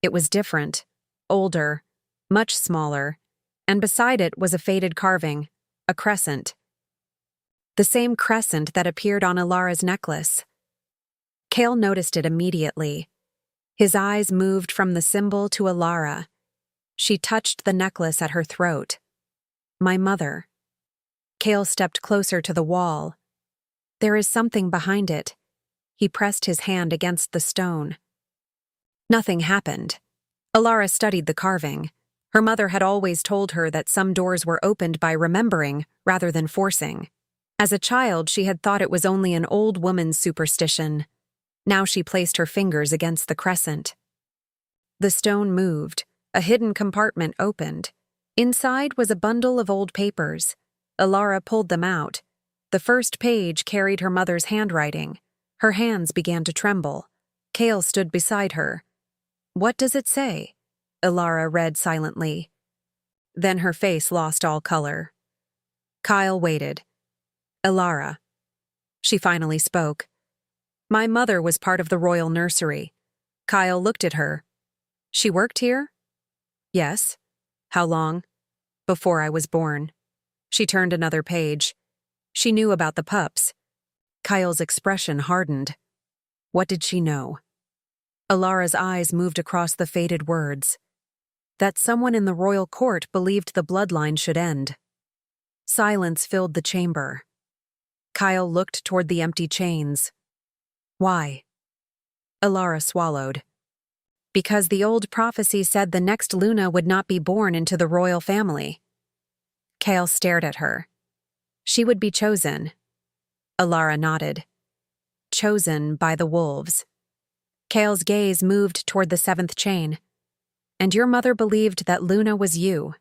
It was different, older, much smaller, and beside it was a faded carving, a crescent. The same crescent that appeared on Elara's necklace. Kael noticed it immediately. His eyes moved from the symbol to Elara. She touched the necklace at her throat. "My mother." Kael stepped closer to the wall. "There is something behind it." He pressed his hand against the stone. Nothing happened. Elara studied the carving. Her mother had always told her that some doors were opened by remembering rather than forcing. As a child, she had thought it was only an old woman's superstition. Now she placed her fingers against the crescent. The stone moved. A hidden compartment opened. Inside was a bundle of old papers. Elara pulled them out. The first page carried her mother's handwriting. Her hands began to tremble. Kael stood beside her. "What does it say?" Elara read silently. Then her face lost all color. Kael waited. "Elara." She finally spoke. "My mother was part of the royal nursery." Kael looked at her. "She worked here?" "Yes." "How long?" "Before I was born." She turned another page. She knew about the pups. Kael's expression hardened. What did she know? Elara's eyes moved across the faded words. That someone in the royal court believed the bloodline should end. Silence filled the chamber. Kael looked toward the empty chains. Why? Elara swallowed. Because the old prophecy said the next Luna would not be born into the royal family. Kael stared at her. She would be chosen. Elara nodded. Chosen by the wolves. Kael's gaze moved toward the seventh chain. And your mother believed that Luna was you.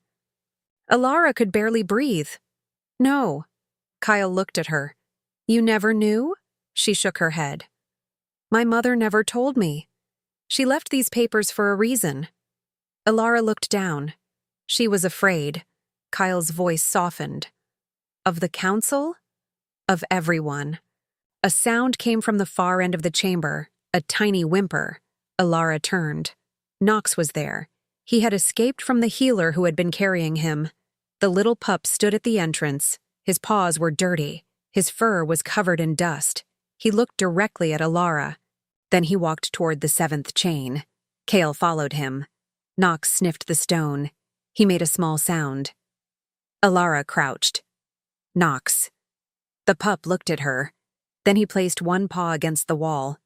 Elara could barely breathe. No. Kael looked at her. You never knew? She shook her head. My mother never told me. She left these papers for a reason. Elara looked down. She was afraid. Kael's voice softened. Of the council? Of everyone. A sound came from the far end of the chamber, a tiny whimper. Elara turned. Nox was there. He had escaped from the healer who had been carrying him. The little pup stood at the entrance. His paws were dirty. His fur was covered in dust. He looked directly at Elara. Then he walked toward the seventh chain. Kael followed him. Nox sniffed the stone. He made a small sound. Elara crouched. Nox. The pup looked at her. Then he placed one paw against the wall.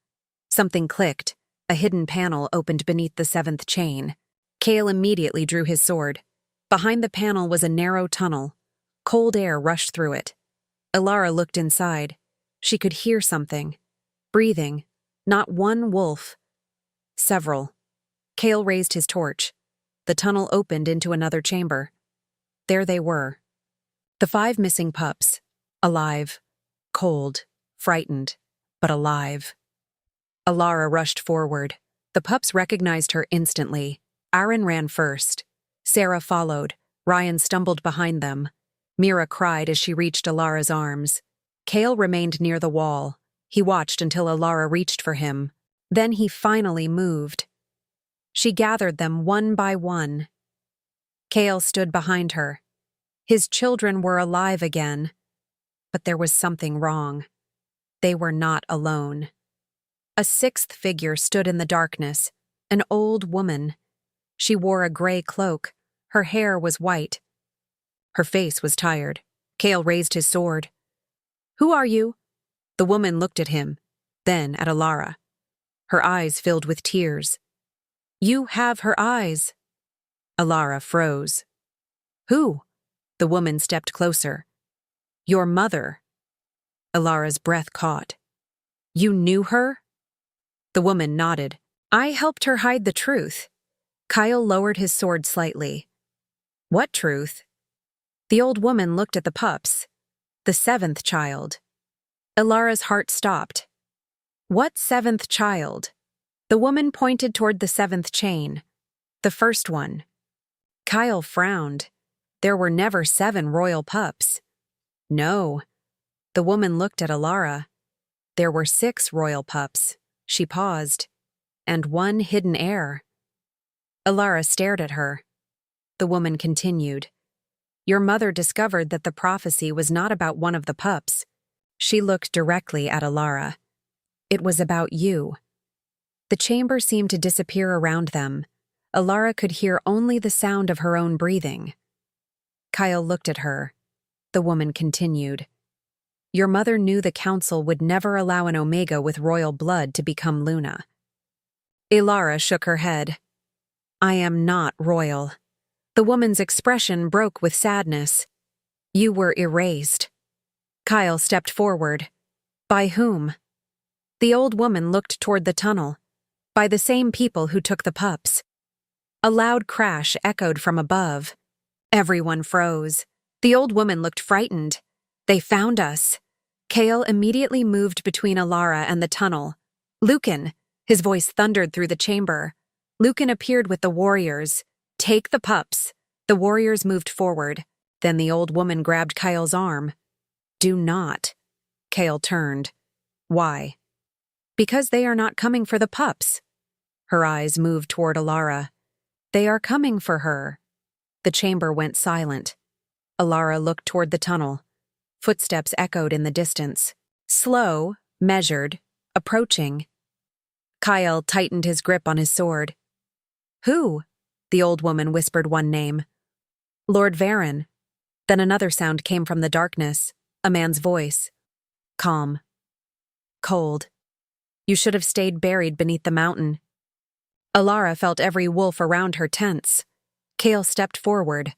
Something clicked. A hidden panel opened beneath the seventh chain. Kael immediately drew his sword. Behind the panel was a narrow tunnel. Cold air rushed through it. Elara looked inside. She could hear something. Breathing. Not one wolf. Several. Kael raised his torch. The tunnel opened into another chamber. There they were. The 5 missing pups. Alive. Cold. Frightened. But alive. Elara rushed forward. The pups recognized her instantly. Aaron ran first. Sarah followed. Ryan stumbled behind them. Mira cried as she reached Elara's arms. Kael remained near the wall. He watched until Elara reached for him. Then he finally moved. She gathered them one by one. Kael stood behind her. His children were alive again. But there was something wrong. They were not alone. A 6th figure stood in the darkness, an old woman. She wore a gray cloak. Her hair was white. Her face was tired. Kael raised his sword. Who are you? The woman looked at him, then at Elara. Her eyes filled with tears. You have her eyes. Elara froze. Who? The woman stepped closer. Your mother. Elara's breath caught. You knew her? The woman nodded. I helped her hide the truth. Kael lowered his sword slightly. What truth? The old woman looked at the pups. The 7th child. Elara's heart stopped. What 7th child? The woman pointed toward the 7th chain. The first one. Kael frowned. There were never 7 royal pups. No. The woman looked at Elara. There were 6 royal pups. She paused. And 1 hidden heir. Elara stared at her. The woman continued. Your mother discovered that the prophecy was not about one of the pups. She looked directly at Elara. It was about you. The chamber seemed to disappear around them. Elara could hear only the sound of her own breathing. Kael looked at her. The woman continued. Your mother knew the council would never allow an Omega with royal blood to become Luna. Elara shook her head. I am not royal. The woman's expression broke with sadness. You were erased. Kael stepped forward. By whom? The old woman looked toward the tunnel. By the same people who took the pups. A loud crash echoed from above. Everyone froze. The old woman looked frightened. They found us. Kael immediately moved between Elara and the tunnel. Lucan! His voice thundered through the chamber. Lucan appeared with the warriors. Take the pups. The warriors moved forward. Then the old woman grabbed Kael's arm. Do not. Kael turned. Why? Because they are not coming for the pups. Her eyes moved toward Elara. They are coming for her. The chamber went silent. Elara looked toward the tunnel. Footsteps echoed in the distance. Slow, measured, approaching. Kael tightened his grip on his sword. Who? The old woman whispered one name. Lord Veyne. Then another sound came from the darkness, a man's voice. Calm. Cold. You should have stayed buried beneath the mountain. Elara felt every wolf around her tense. Kael stepped forward.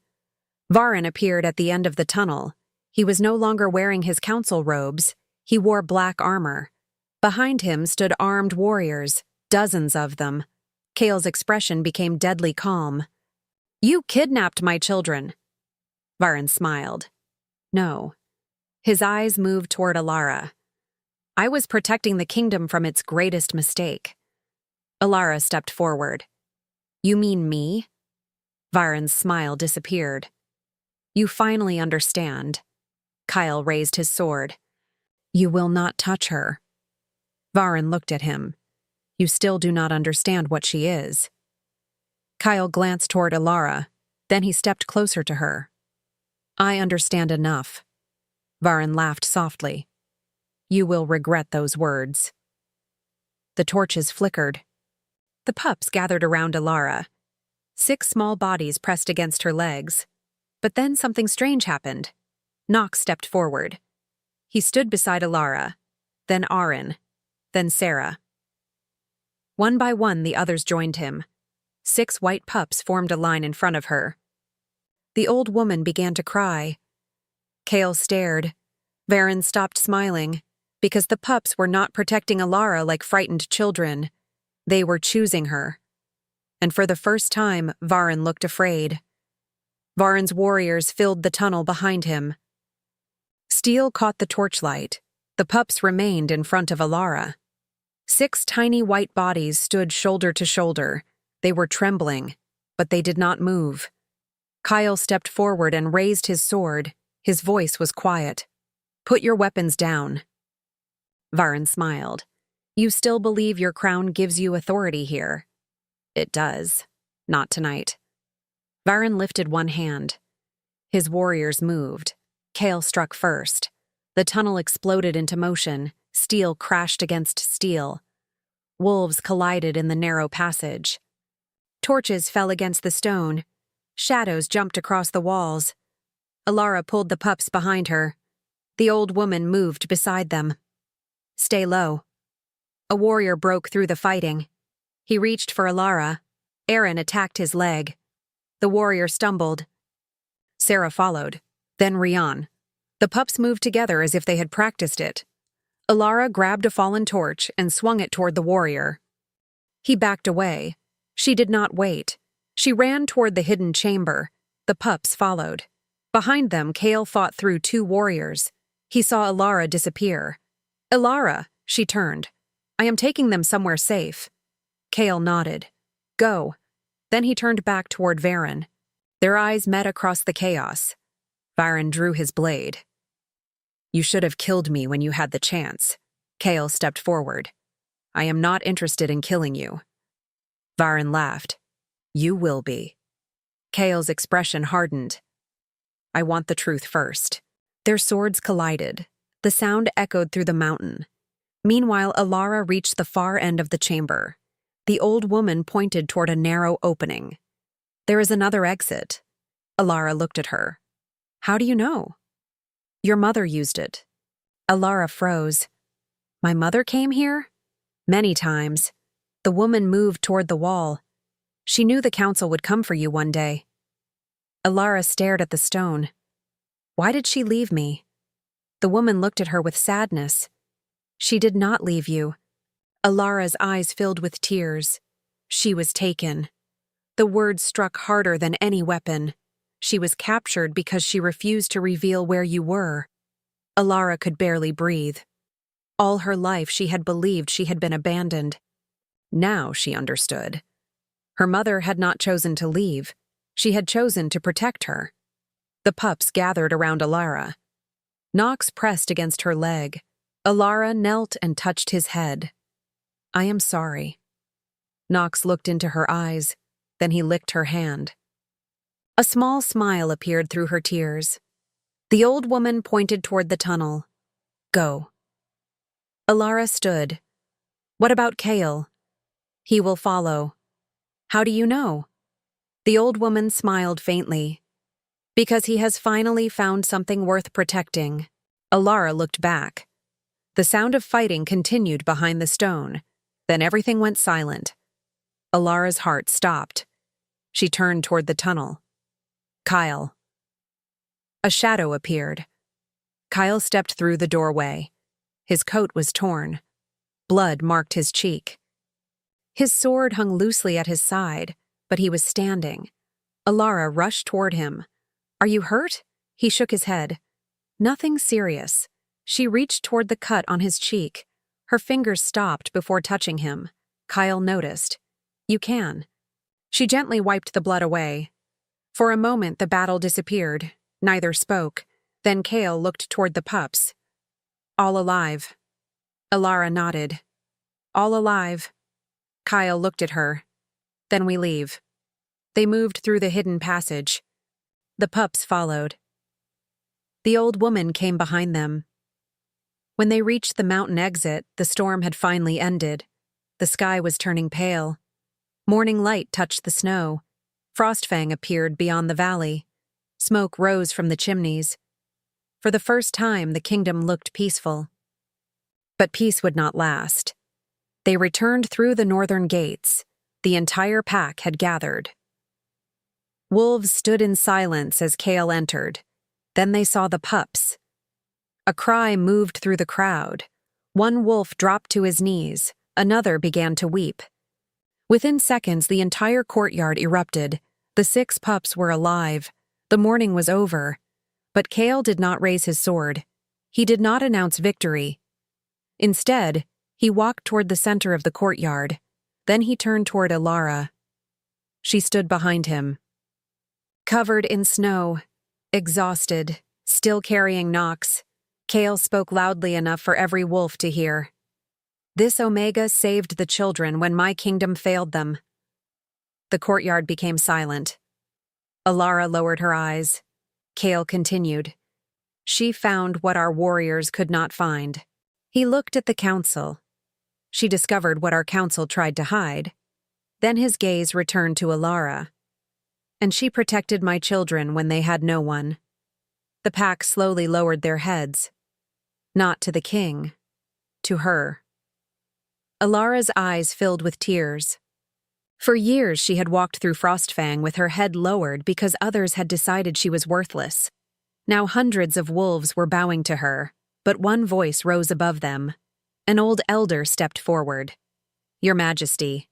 Veyne appeared at the end of the tunnel. He was no longer wearing his council robes. He wore black armor. Behind him stood armed warriors, dozens of them. Kael's expression became deadly calm. You kidnapped my children. Veyne smiled. No. His eyes moved toward Elara. I was protecting the kingdom from its greatest mistake. Elara stepped forward. You mean me? Veyne's smile disappeared. You finally understand. Kael raised his sword. You will not touch her. Veyne looked at him. You still do not understand what she is. Kael glanced toward Elara. Then he stepped closer to her. I understand enough. Veyne laughed softly. You will regret those words. The torches flickered. The pups gathered around Elara. 6 small bodies pressed against her legs. But then something strange happened. Nox stepped forward. He stood beside Elara, then Arin, then Sarah. One by one, the others joined him. 6 white pups formed a line in front of her. The old woman began to cry. Kael stared. Veyne stopped smiling, because the pups were not protecting Elara like frightened children. They were choosing her. And for the first time, Veyne looked afraid. Veyne's warriors filled the tunnel behind him. Steel caught the torchlight. The pups remained in front of Elara. 6 tiny white bodies stood shoulder to shoulder. They were trembling, but they did not move. Kael stepped forward and raised his sword. His voice was quiet. Put your weapons down. Veyne smiled. You still believe your crown gives you authority here? It does. Not tonight. Veyne lifted one hand. His warriors moved. Kael struck first. The tunnel exploded into motion. Steel crashed against steel. Wolves collided in the narrow passage. Torches fell against the stone. Shadows jumped across the walls. Elara pulled the pups behind her. The old woman moved beside them. Stay low. A warrior broke through the fighting. He reached for Elara. Aaron attacked his leg. The warrior stumbled. Sarah followed. Then Rian. The pups moved together as if they had practiced it. Elara grabbed a fallen torch and swung it toward the warrior. He backed away. She did not wait. She ran toward the hidden chamber. The pups followed. Behind them, Kael fought through 2 warriors. He saw Elara disappear. Elara, she turned. I am taking them somewhere safe. Kael nodded. Go. Then he turned back toward Veyne. Their eyes met across the chaos. Veyne drew his blade. You should have killed me when you had the chance. Kael stepped forward. I am not interested in killing you. Veyne laughed. You will be. Kael's expression hardened. I want the truth first. Their swords collided. The sound echoed through the mountain. Meanwhile, Elara reached the far end of the chamber. The old woman pointed toward a narrow opening. There is another exit. Elara looked at her. How do you know? Your mother used it. Elara froze. My mother came here? Many times. The woman moved toward the wall. She knew the council would come for you one day. Elara stared at the stone. Why did she leave me? The woman looked at her with sadness. She did not leave you. Elara's eyes filled with tears. She was taken. The words struck harder than any weapon. She was captured because she refused to reveal where you were. Elara could barely breathe. All her life she had believed she had been abandoned. Now she understood. Her mother had not chosen to leave. She had chosen to protect her. The pups gathered around Elara. Nox pressed against her leg. Elara knelt and touched his head. I am sorry. Nox looked into her eyes, then he licked her hand. A small smile appeared through her tears. The old woman pointed toward the tunnel. Go. Elara stood. What about Kael? He will follow. How do you know? The old woman smiled faintly. Because he has finally found something worth protecting. Elara looked back. The sound of fighting continued behind the stone. Then everything went silent. Elara's heart stopped. She turned toward the tunnel. Kael. A shadow appeared. Kael stepped through the doorway. His coat was torn. Blood marked his cheek. His sword hung loosely at his side, but he was standing. Elara rushed toward him. Are you hurt? He shook his head. Nothing serious. She reached toward the cut on his cheek. Her fingers stopped before touching him. Kael noticed. You can. She gently wiped the blood away. For a moment the battle disappeared. Neither spoke. Then Kael looked toward the pups. All alive. Elara nodded. All alive. Kael looked at her. Then we leave. They moved through the hidden passage. The pups followed. The old woman came behind them. When they reached the mountain exit, the storm had finally ended. The sky was turning pale. Morning light touched the snow. Frostfang appeared beyond the valley. Smoke rose from the chimneys. For the first time, the kingdom looked peaceful. But peace would not last. They returned through the northern gates. The entire pack had gathered. Wolves stood in silence as Kael entered. Then they saw the pups. A cry moved through the crowd. One wolf dropped to his knees. Another began to weep. Within seconds, the entire courtyard erupted. The 6 pups were alive. The morning was over. But Kael did not raise his sword. He did not announce victory. Instead, he walked toward the center of the courtyard. Then he turned toward Elara. She stood behind him. Covered in snow, exhausted, still carrying Nox, Kael spoke loudly enough for every wolf to hear. This Omega saved the children when my kingdom failed them. The courtyard became silent. Elara lowered her eyes. Kael continued. She found what our warriors could not find. He looked at the council. She discovered what our council tried to hide. Then his gaze returned to Elara. And she protected my children when they had no one. The pack slowly lowered their heads. Not to the king. To her. Elara's eyes filled with tears. For years she had walked through Frostfang with her head lowered because others had decided she was worthless. Now hundreds of wolves were bowing to her, but one voice rose above them. An old elder stepped forward. Your Majesty.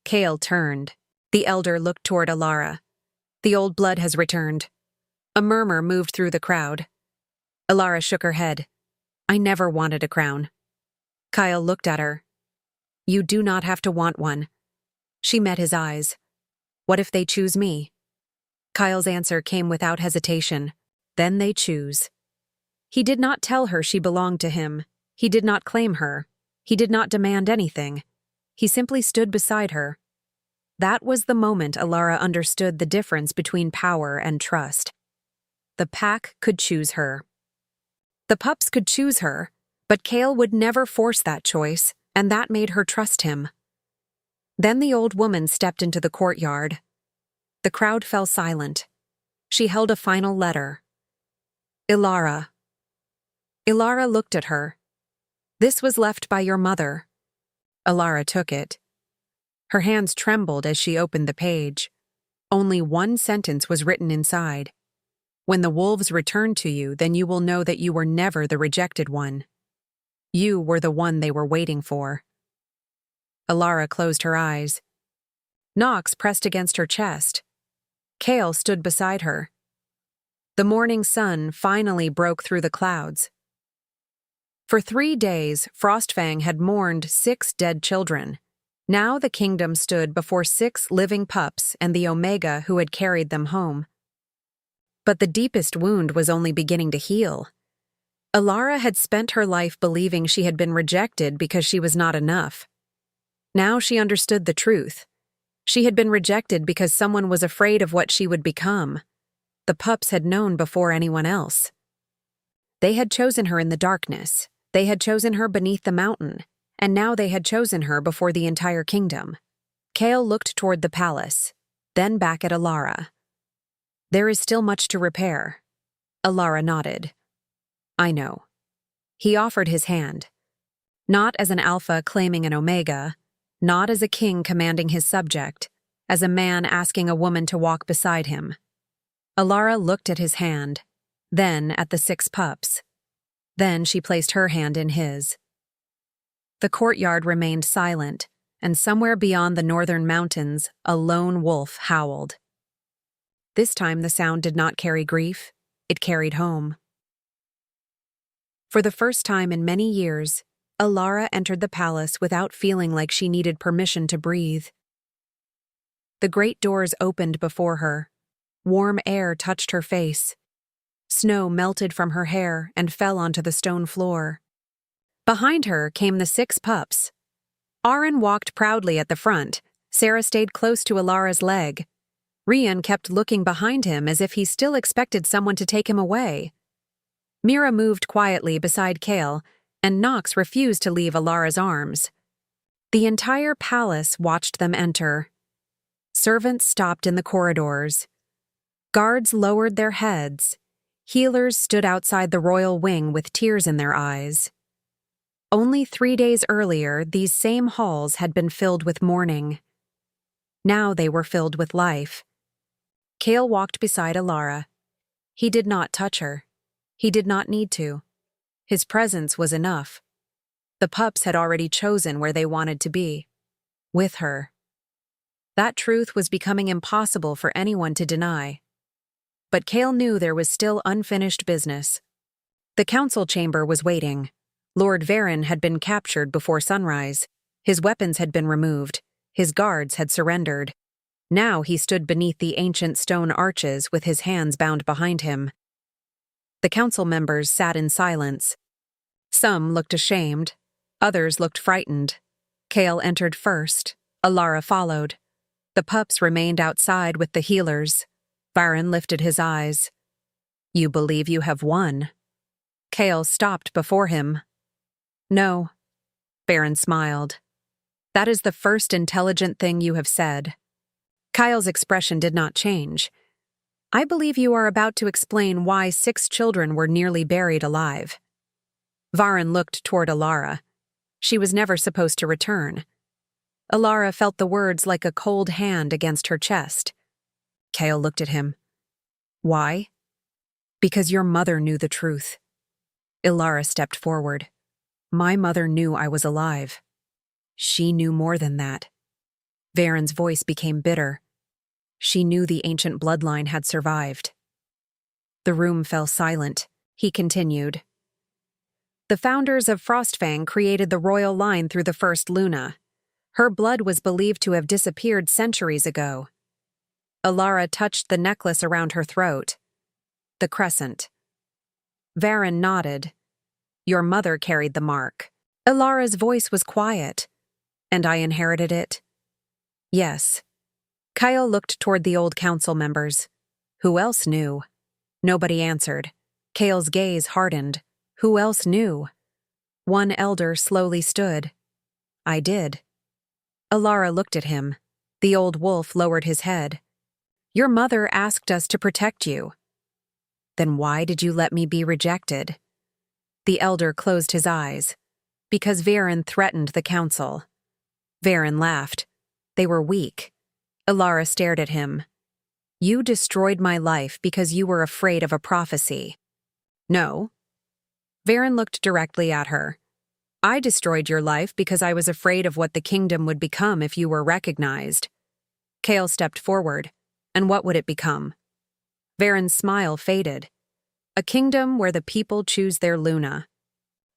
Kael turned. The elder looked toward Elara. The old blood has returned. A murmur moved through the crowd. Elara shook her head. I never wanted a crown. Kael looked at her. You do not have to want one. She met his eyes. What if they choose me? Kael's answer came without hesitation. Then they choose. He did not tell her she belonged to him. He did not claim her. He did not demand anything. He simply stood beside her. That was the moment Elara understood the difference between power and trust. The pack could choose her. The pups could choose her, but Kael would never force that choice, and that made her trust him. Then the old woman stepped into the courtyard. The crowd fell silent. She held a final letter. Elara. Elara looked at her. This was left by your mother. Elara took it. Her hands trembled as she opened the page. Only one sentence was written inside. When the wolves return to you, then you will know that you were never the rejected one. You were the one they were waiting for. Elara closed her eyes. Nox pressed against her chest. Kael stood beside her. The morning sun finally broke through the clouds. For 3 days, Frostfang had mourned 6 dead children. Now the kingdom stood before 6 living pups and the Omega who had carried them home. But the deepest wound was only beginning to heal. Elara had spent her life believing she had been rejected because she was not enough. Now she understood the truth. She had been rejected because someone was afraid of what she would become. The pups had known before anyone else. They had chosen her in the darkness. They had chosen her beneath the mountain. And now they had chosen her before the entire kingdom. Kael looked toward the palace, then back at Elara. There is still much to repair. Elara nodded. I know. He offered his hand. Not as an alpha claiming an omega, not as a king commanding his subject, as a man asking a woman to walk beside him. Elara looked at his hand, then at the 6 pups. Then she placed her hand in his. The courtyard remained silent, and somewhere beyond the northern mountains, a lone wolf howled. This time the sound did not carry grief, it carried home. For the first time in many years, Elara entered the palace without feeling like she needed permission to breathe. The great doors opened before her. Warm air touched her face. Snow melted from her hair and fell onto the stone floor. Behind her came the 6 pups. Aaron walked proudly at the front. Sarah stayed close to Elara's leg. Rian kept looking behind him as if he still expected someone to take him away. Mira moved quietly beside Kael, and Nox refused to leave Elara's arms. The entire palace watched them enter. Servants stopped in the corridors. Guards lowered their heads. Healers stood outside the royal wing with tears in their eyes. Only 3 days earlier, these same halls had been filled with mourning. Now they were filled with life. Kael walked beside Elara. He did not touch her. He did not need to. His presence was enough. The pups had already chosen where they wanted to be. With her. That truth was becoming impossible for anyone to deny. But Kael knew there was still unfinished business. The council chamber was waiting. Lord Veyne had been captured before sunrise. His weapons had been removed. His guards had surrendered. Now he stood beneath the ancient stone arches with his hands bound behind him. The council members sat in silence. Some looked ashamed. Others looked frightened. Kael entered first. Elara followed. The pups remained outside with the healers. Veyne lifted his eyes. You believe you have won? Kael stopped before him. No. Veyne smiled. That is the first intelligent thing you have said. Kael's expression did not change. I believe you are about to explain why 6 children were nearly buried alive. Veyne looked toward Elara. She was never supposed to return. Elara felt the words like a cold hand against her chest. Kael looked at him. Why? Because your mother knew the truth. Elara stepped forward. My mother knew I was alive. She knew more than that. Veyne's voice became bitter. She knew the ancient bloodline had survived. The room fell silent. He continued. The founders of Frostfang created the royal line through the first Luna. Her blood was believed to have disappeared centuries ago. Elara touched the necklace around her throat. The crescent. Veyne nodded. Your mother carried the mark. Elara's voice was quiet. And I inherited it? Yes. Kael looked toward the old council members. Who else knew? Nobody answered. Kael's gaze hardened. Who else knew? One elder slowly stood. I did. Elara looked at him. The old wolf lowered his head. Your mother asked us to protect you. Then why did you let me be rejected? The elder closed his eyes. Because Veyne threatened the council. Veyne laughed. They were weak. Elara stared at him. You destroyed my life because you were afraid of a prophecy. No. Veyne looked directly at her. I destroyed your life because I was afraid of what the kingdom would become if you were recognized. Kael stepped forward. And what would it become? Veyne's smile faded. A kingdom where the people choose their Luna.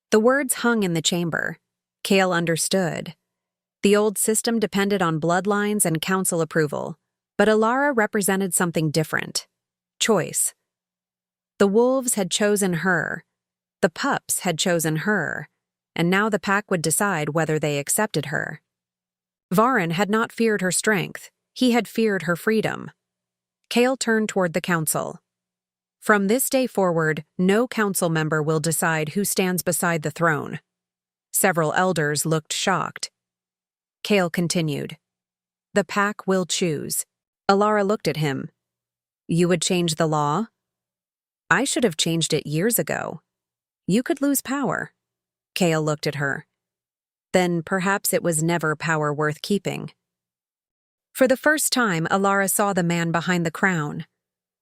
The words hung in the chamber. Kael understood. The old system depended on bloodlines and council approval, but Elara represented something different. Choice. The wolves had chosen her. The pups had chosen her, and now the pack would decide whether they accepted her. Veyne had not feared her strength. He had feared her freedom. Kael turned toward the council. From this day forward, no council member will decide who stands beside the throne. Several elders looked shocked. Kael continued. The pack will choose. Elara looked at him. You would change the law? I should have changed it years ago. You could lose power. Kael looked at her. Then perhaps it was never power worth keeping. For the first time, Elara saw the man behind the crown.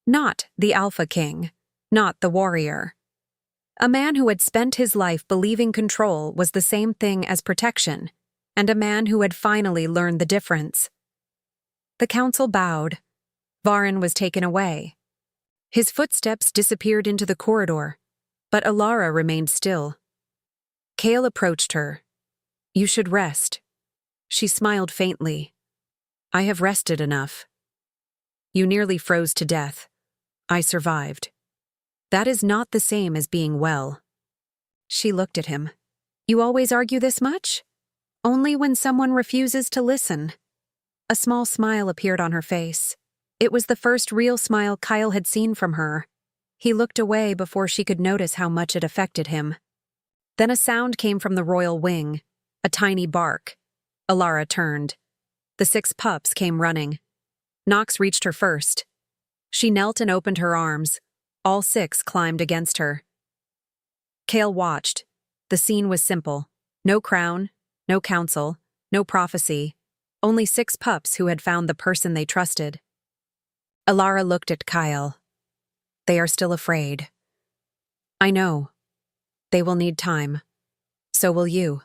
Not the Alpha King, not the warrior. A man who had spent his life believing control was the same thing as protection, and a man who had finally learned the difference. The council bowed. Veyne was taken away. His footsteps disappeared into the corridor, but Elara remained still. Kael approached her. You should rest. She smiled faintly. I have rested enough. You nearly froze to death. I survived. That is not the same as being well. She looked at him. You always argue this much? Only when someone refuses to listen. A small smile appeared on her face. It was the first real smile Kael had seen from her. He looked away before she could notice how much it affected him. Then a sound came from the royal wing, a tiny bark. Elara turned. The 6 pups came running. Nox reached her first. She knelt and opened her arms. All 6 climbed against her. Kael watched. The scene was simple. No crown, no council, no prophecy. Only 6 pups who had found the person they trusted. Elara looked at Kael. They are still afraid. I know. They will need time. So will you.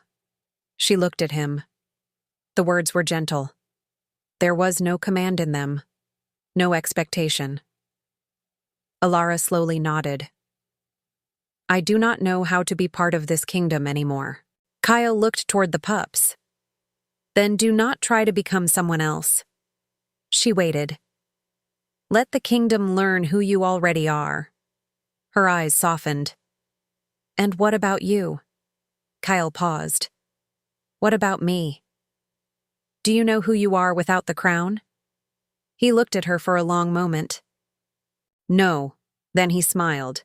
She looked at him. The words were gentle. There was no command in them. No expectation. Elara slowly nodded. I do not know how to be part of this kingdom anymore. Kael looked toward the pups. Then do not try to become someone else. She waited. Let the kingdom learn who you already are. Her eyes softened. And what about you? Kael paused. What about me? Do you know who you are without the crown? He looked at her for a long moment. No, then he smiled.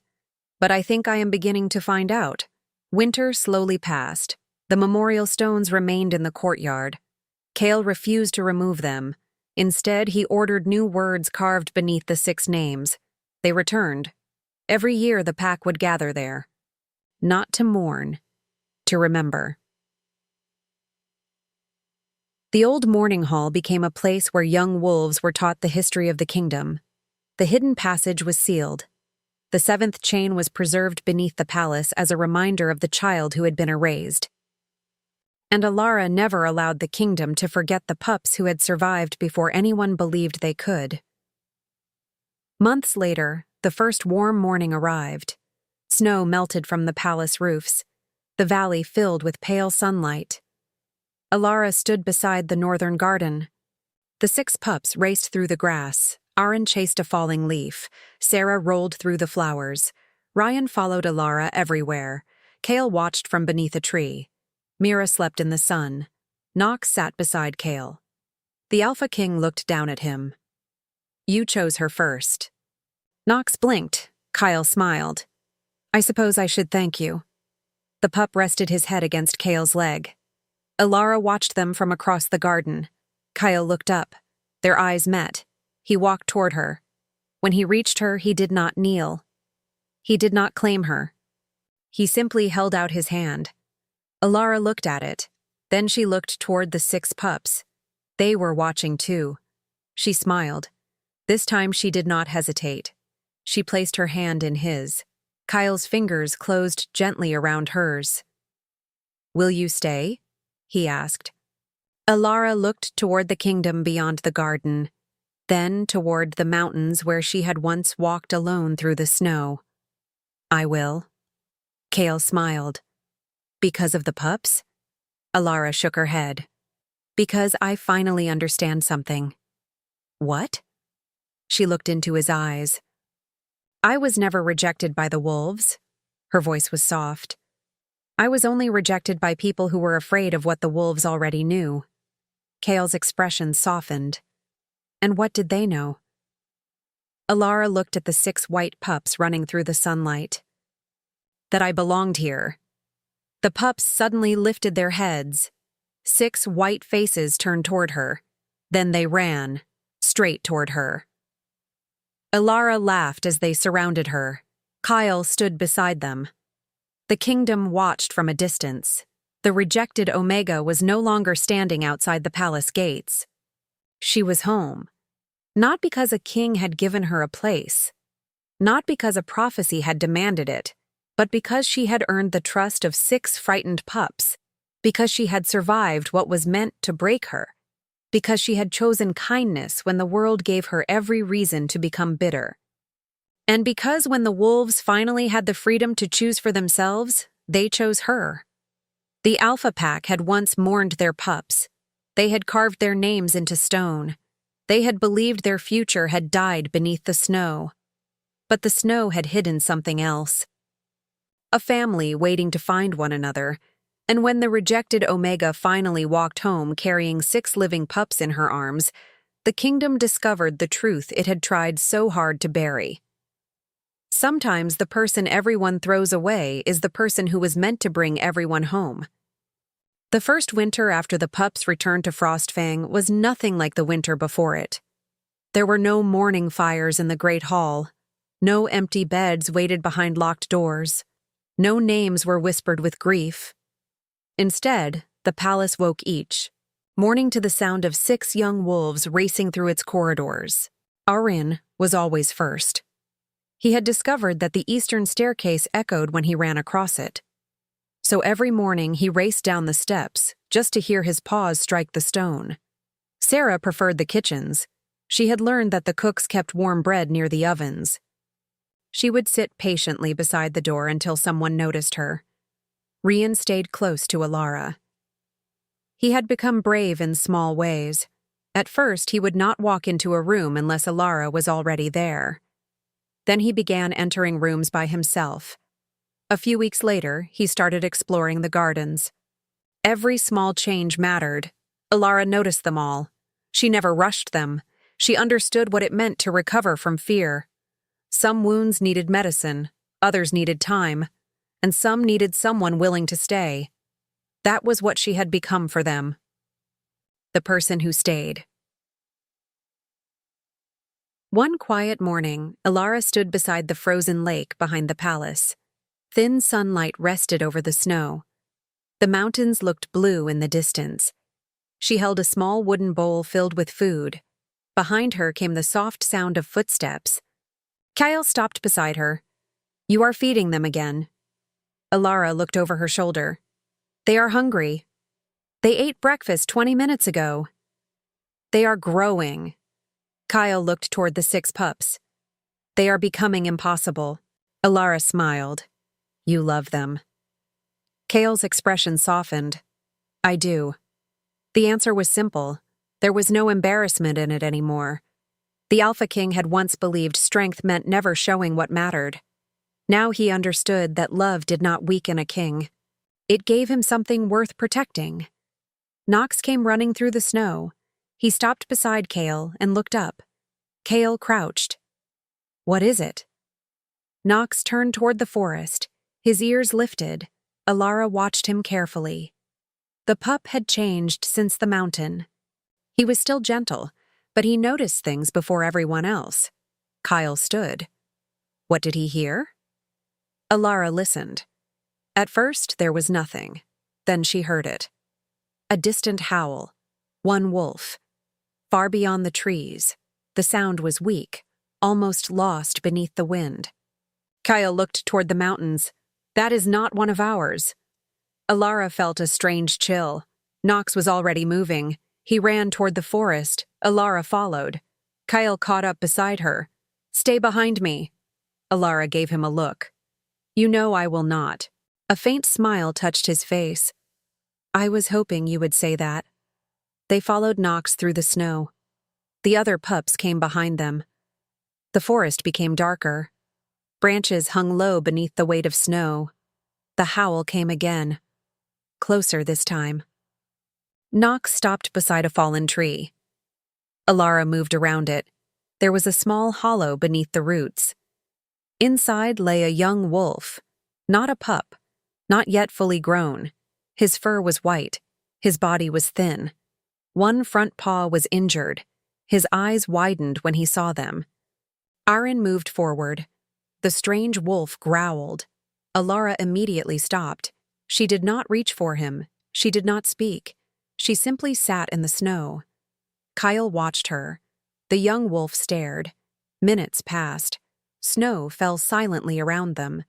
But I think I am beginning to find out. Winter slowly passed. The memorial stones remained in the courtyard. Kael refused to remove them. Instead, he ordered new words carved beneath the 6 names. They returned. Every year the pack would gather there. Not to mourn, to remember. The old mourning hall became a place where young wolves were taught the history of the kingdom. The hidden passage was sealed. The 7th chain was preserved beneath the palace as a reminder of the child who had been erased. And Elara never allowed the kingdom to forget the pups who had survived before anyone believed they could. Months later, the first warm morning arrived. Snow melted from the palace roofs. The valley filled with pale sunlight. Elara stood beside the northern garden. The 6 pups raced through the grass. Aaron chased a falling leaf. Sarah rolled through the flowers. Ryan followed Elara everywhere. Kael watched from beneath a tree. Mira slept in the sun. Nox sat beside Kael. The Alpha King looked down at him. You chose her first. Nox blinked. Kael smiled. I suppose I should thank you. The pup rested his head against Kael's leg. Elara watched them from across the garden. Kael looked up. Their eyes met. He walked toward her. When he reached her, he did not kneel. He did not claim her. He simply held out his hand. Elara looked at it. Then she looked toward the 6 pups. They were watching too. She smiled. This time she did not hesitate. She placed her hand in his. Kael's fingers closed gently around hers. "Will you stay?" he asked. Elara looked toward the kingdom beyond the garden, then toward the mountains where she had once walked alone through the snow. "I will." Kael smiled. "Because of the pups?" Elara shook her head. "Because I finally understand something." "What?" She looked into his eyes. "I was never rejected by the wolves." Her voice was soft. "I was only rejected by people who were afraid of what the wolves already knew." Kael's expression softened. "And what did they know?" Elara looked at the 6 white pups running through the sunlight. "That I belonged here." The pups suddenly lifted their heads. 6 white faces turned toward her. Then they ran, straight toward her. Elara laughed as they surrounded her. Kael stood beside them. The kingdom watched from a distance. The rejected Omega was no longer standing outside the palace gates. She was home. Not because a king had given her a place. Not because a prophecy had demanded it, but because she had earned the trust of 6 frightened pups. Because she had survived what was meant to break her. Because she had chosen kindness when the world gave her every reason to become bitter. And because when the wolves finally had the freedom to choose for themselves, they chose her. The Alpha Pack had once mourned their pups. They had carved their names into stone. They had believed their future had died beneath the snow. But the snow had hidden something else. A family waiting to find one another. And when the rejected Omega finally walked home carrying 6 living pups in her arms, the kingdom discovered the truth it had tried so hard to bury. Sometimes the person everyone throws away is the person who was meant to bring everyone home. The first winter after the pups returned to Frostfang was nothing like the winter before it. There were no mourning fires in the Great Hall. No empty beds waited behind locked doors. No names were whispered with grief. Instead, the palace woke each, mourning to the sound of 6 young wolves racing through its corridors. Arin was always first. He had discovered that the eastern staircase echoed when he ran across it. So every morning he raced down the steps, just to hear his paws strike the stone. Sarah preferred the kitchens. She had learned that the cooks kept warm bread near the ovens. She would sit patiently beside the door until someone noticed her. Rian stayed close to Elara. He had become brave in small ways. At first, he would not walk into a room unless Elara was already there. Then he began entering rooms by himself. A few weeks later, he started exploring the gardens. Every small change mattered. Elara noticed them all. She never rushed them. She understood what it meant to recover from fear. Some wounds needed medicine, others needed time, and some needed someone willing to stay. That was what she had become for them. The person who stayed. One quiet morning, Elara stood beside the frozen lake behind the palace. Thin sunlight rested over the snow. The mountains looked blue in the distance. She held a small wooden bowl filled with food. Behind her came the soft sound of footsteps. Kael stopped beside her. "You are feeding them again." Elara looked over her shoulder. "They are hungry. They ate breakfast 20 minutes ago." "They are growing." Kael looked toward the 6 pups. "They are becoming impossible." Elara smiled. "You love them." Kael's expression softened. "I do." The answer was simple. There was no embarrassment in it anymore. The Alpha King had once believed strength meant never showing what mattered. Now he understood that love did not weaken a king. It gave him something worth protecting. Nox came running through the snow. He stopped beside Kael and looked up. Kael crouched. "What is it?" Nox turned toward the forest. His ears lifted. Elara watched him carefully. The pup had changed since the mountain. He was still gentle, but he noticed things before everyone else. Kael stood. What did he hear? Elara listened. At first, there was nothing. Then she heard it. A distant howl. One wolf. Far beyond the trees. The sound was weak, almost lost beneath the wind. Kael looked toward the mountains. That is not one of ours. Elara felt a strange chill. Nox was already moving. He ran toward the forest. Elara followed. Kael caught up beside her. Stay behind me. Elara gave him a look. You know I will not. A faint smile touched his face. I was hoping you would say that. They followed Nox through the snow. The other pups came behind them. The forest became darker. Branches hung low beneath the weight of snow. The howl came again. Closer this time. Nox stopped beside a fallen tree. Elara moved around it. There was a small hollow beneath the roots. Inside lay a young wolf, not a pup, not yet fully grown. His fur was white. His body was thin. One front paw was injured. His eyes widened when he saw them. Aaron moved forward. The strange wolf growled. Elara immediately stopped. She did not reach for him. She did not speak. She simply sat in the snow. Kael watched her. The young wolf stared. Minutes passed. Snow fell silently around them.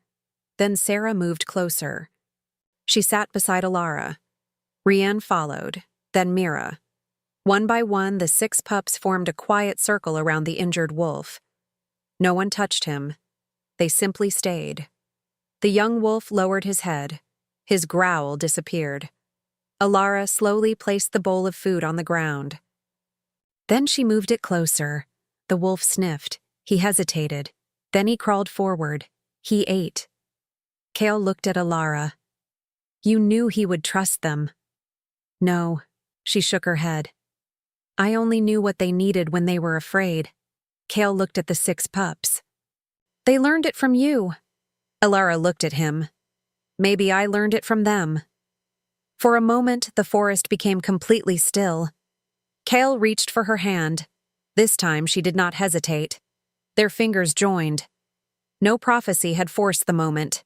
Then Sarah moved closer. She sat beside Elara. Rianne followed, then Mira. One by one, the 6 pups formed a quiet circle around the injured wolf. No one touched him. They simply stayed. The young wolf lowered his head. His growl disappeared. Elara slowly placed the bowl of food on the ground. Then she moved it closer. The wolf sniffed. He hesitated. Then he crawled forward. He ate. Kael looked at Elara. You knew he would trust them. No, she shook her head. I only knew what they needed when they were afraid. Kael looked at the 6 pups. They learned it from you. Elara looked at him. Maybe I learned it from them. For a moment, the forest became completely still. Kael reached for her hand. This time she did not hesitate. Their fingers joined. No prophecy had forced the moment.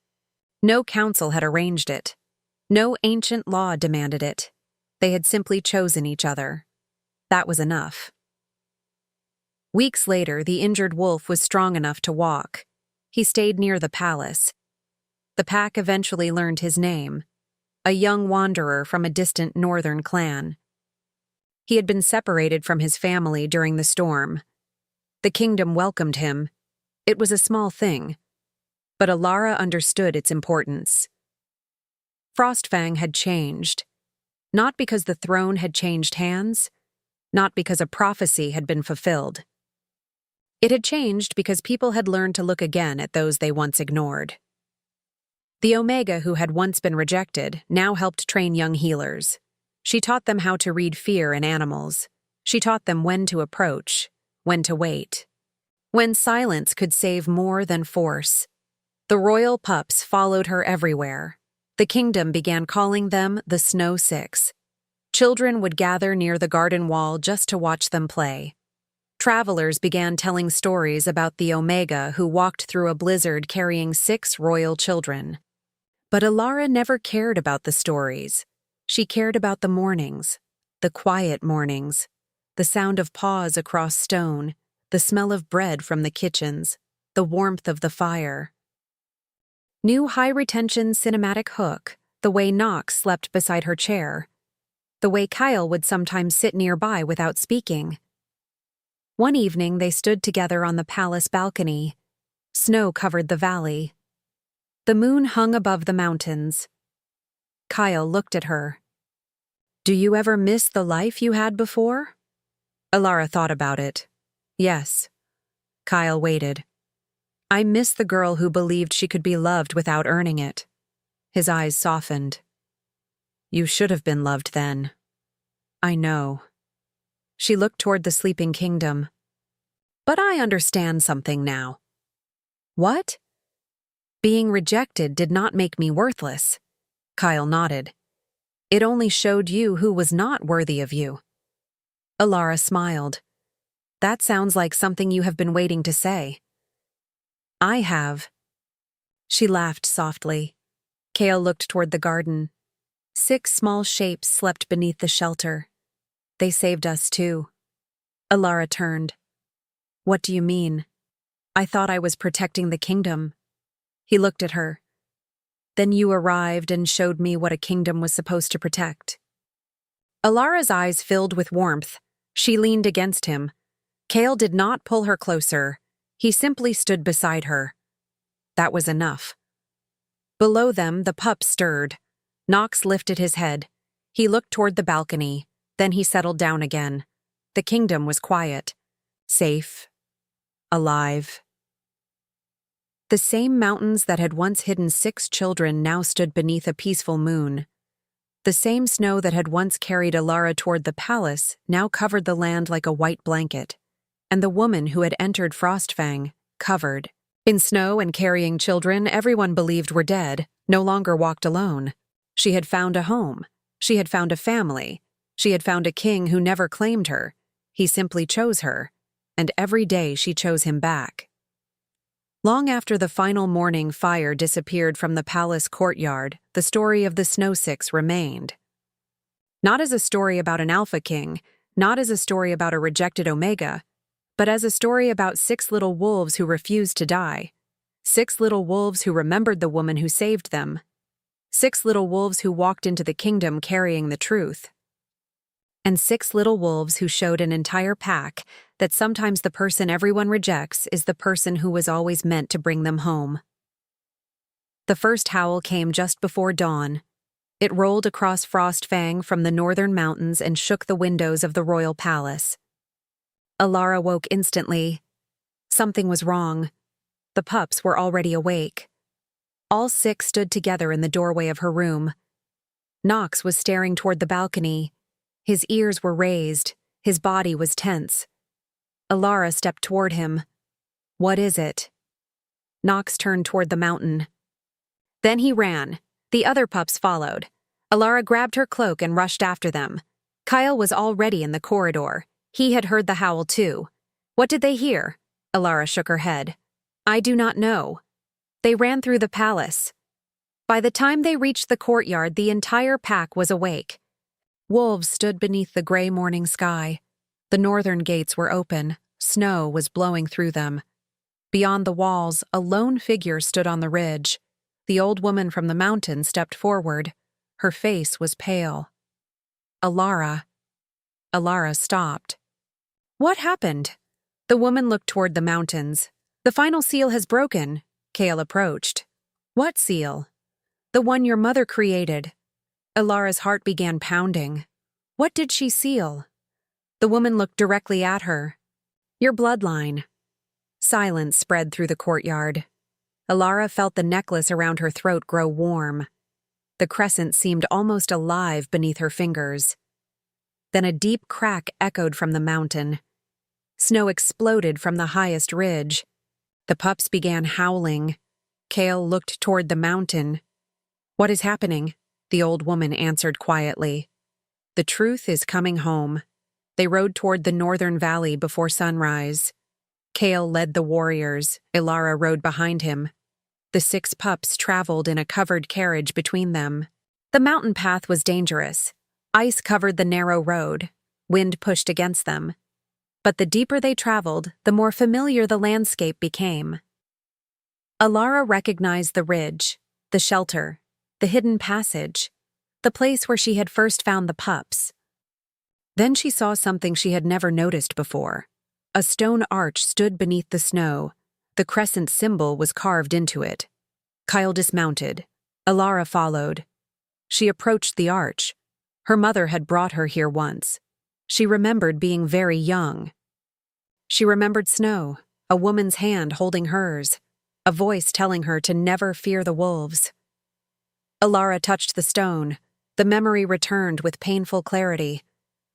No council had arranged it. No ancient law demanded it. They had simply chosen each other. That was enough. Weeks later, the injured wolf was strong enough to walk. He stayed near the palace. The pack eventually learned his name, a young wanderer from a distant northern clan. He had been separated from his family during the storm. The kingdom welcomed him. It was a small thing, but Elara understood its importance. Frostfang had changed, not because the throne had changed hands, not because a prophecy had been fulfilled. It had changed because people had learned to look again at those they once ignored. The Omega, who had once been rejected, now helped train young healers. She taught them how to read fear in animals. She taught them when to approach, when to wait. When silence could save more than force. The royal pups followed her everywhere. The kingdom began calling them the Snow Six. Children would gather near the garden wall just to watch them play. Travelers began telling stories about the Omega who walked through a blizzard carrying 6 royal children. But Elara never cared about the stories. She cared about the mornings, the quiet mornings, the sound of paws across stone, the smell of bread from the kitchens, the warmth of the fire. New high-retention cinematic hook, the way Nox slept beside her chair, the way Kael would sometimes sit nearby without speaking. One evening they stood together on the palace balcony. Snow covered the valley. The moon hung above the mountains. Kael looked at her. Do you ever miss the life you had before? Elara thought about it. Yes. Kael waited. I miss the girl who believed she could be loved without earning it. His eyes softened. You should have been loved then. I know. She looked toward the sleeping kingdom. But I understand something now. What? Being rejected did not make me worthless. Kael nodded. It only showed you who was not worthy of you. Elara smiled. That sounds like something you have been waiting to say. I have. She laughed softly. Kael looked toward the garden. 6 small shapes slept beneath the shelter. They saved us too. Elara turned. What do you mean? I thought I was protecting the kingdom. He looked at her. Then you arrived and showed me what a kingdom was supposed to protect. Elara's eyes filled with warmth. She leaned against him. Kael did not pull her closer. He simply stood beside her. That was enough. Below them, the pups stirred. Nox lifted his head. He looked toward the balcony. Then he settled down again. The kingdom was quiet. Safe. Alive. The same mountains that had once hidden 6 children now stood beneath a peaceful moon. The same snow that had once carried Elara toward the palace now covered the land like a white blanket, and the woman who had entered Frostfang, covered in snow and carrying children everyone believed were dead, no longer walked alone. She had found a home. She had found a family. She had found a king who never claimed her. He simply chose her, and every day she chose him back. Long after the final morning fire disappeared from the palace courtyard, the story of the Snow Six remained. Not as a story about an Alpha King, not as a story about a rejected Omega, but as a story about 6 little wolves who refused to die. 6 little wolves who remembered the woman who saved them. 6 little wolves who walked into the kingdom carrying the truth. And 6 little wolves who showed an entire pack that sometimes the person everyone rejects is the person who was always meant to bring them home. The first howl came just before dawn. It rolled across Frostfang from the northern mountains and shook the windows of the royal palace. Elara woke instantly. Something was wrong. The pups were already awake. All 6 stood together in the doorway of her room. Nox was staring toward the balcony. His ears were raised. His body was tense. Elara stepped toward him. What is it? Nox turned toward the mountain. Then he ran. The other pups followed. Elara grabbed her cloak and rushed after them. Kael was already in the corridor. He had heard the howl too. What did they hear? Elara shook her head. I do not know. They ran through the palace. By the time they reached the courtyard, the entire pack was awake. Wolves stood beneath the gray morning sky. The northern gates were open. Snow was blowing through them. Beyond the walls, a lone figure stood on the ridge. The old woman from the mountain stepped forward. Her face was pale. Elara. Elara stopped. What happened? The woman looked toward the mountains. The final seal has broken. Kael approached. What seal? The one your mother created. Elara's heart began pounding. What did she seal? The woman looked directly at her. Your bloodline. Silence spread through the courtyard. Elara felt the necklace around her throat grow warm. The crescent seemed almost alive beneath her fingers. Then a deep crack echoed from the mountain. Snow exploded from the highest ridge. The pups began howling. Kael looked toward the mountain. What is happening? The old woman answered quietly. The truth is coming home. They rode toward the northern valley before sunrise. Kael led the warriors. Elara rode behind him. The 6 pups traveled in a covered carriage between them. The mountain path was dangerous. Ice covered the narrow road. Wind pushed against them. But the deeper they traveled, the more familiar the landscape became. Elara recognized the ridge, the shelter, the hidden passage, the place where she had first found the pups. Then she saw something she had never noticed before. A stone arch stood beneath the snow. The crescent symbol was carved into it. Kael dismounted. Elara followed. She approached the arch. Her mother had brought her here once. She remembered being very young. She remembered snow, a woman's hand holding hers, a voice telling her to never fear the wolves. Elara touched the stone. The memory returned with painful clarity.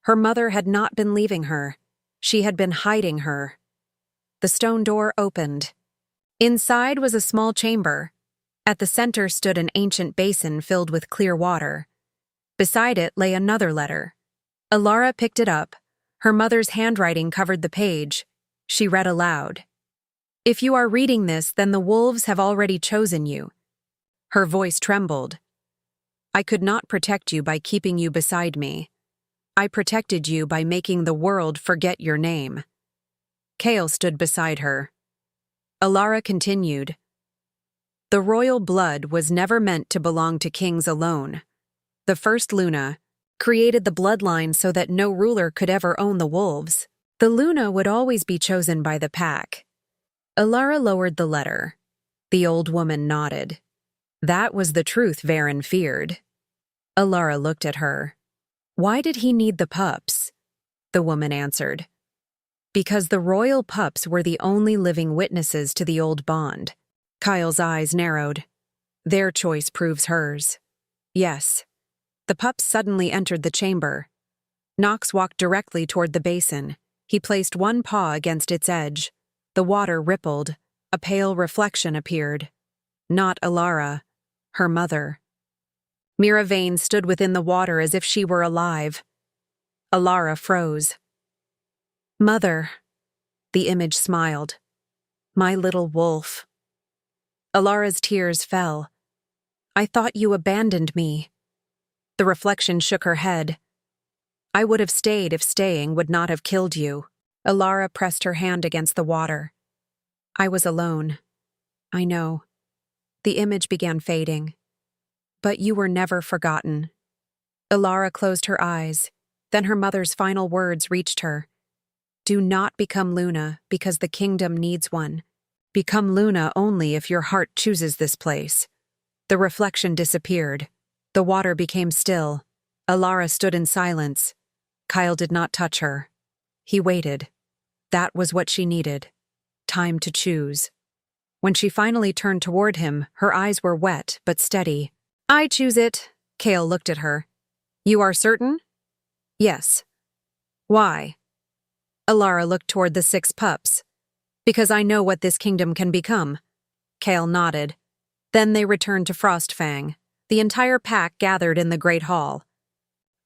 Her mother had not been leaving her. She had been hiding her. The stone door opened. Inside was a small chamber. At the center stood an ancient basin filled with clear water. Beside it lay another letter. Elara picked it up. Her mother's handwriting covered the page. She read aloud. If you are reading this, then the wolves have already chosen you. Her voice trembled. I could not protect you by keeping you beside me. I protected you by making the world forget your name. Kael stood beside her. Elara continued. The royal blood was never meant to belong to kings alone. The first Luna created the bloodline so that no ruler could ever own the wolves. The Luna would always be chosen by the pack. Elara lowered the letter. The old woman nodded. That was the truth Veyne feared. Elara looked at her. Why did he need the pups? The woman answered. Because the royal pups were the only living witnesses to the old bond. Kael's eyes narrowed. Their choice proves hers. Yes. The pups suddenly entered the chamber. Nox walked directly toward the basin. He placed one paw against its edge. The water rippled. A pale reflection appeared. Not Elara, her mother. Elara Veyne stood within the water as if she were alive. Elara froze. Mother, the image smiled. My little wolf. Alara's tears fell. I thought you abandoned me. The reflection shook her head. I would have stayed if staying would not have killed you. Elara pressed her hand against the water. I was alone. I know. The image began fading. But you were never forgotten. Elara closed her eyes. Then her mother's final words reached her. Do not become Luna because the kingdom needs one. Become Luna only if your heart chooses this place. The reflection disappeared. The water became still. Elara stood in silence. Kael did not touch her. He waited. That was what she needed. Time to choose. When she finally turned toward him, her eyes were wet but steady. I choose it. Kael looked at her. You are certain? Yes. Why? Elara looked toward the 6 pups. Because I know what this kingdom can become. Kael nodded. Then they returned to Frostfang. The entire pack gathered in the great hall.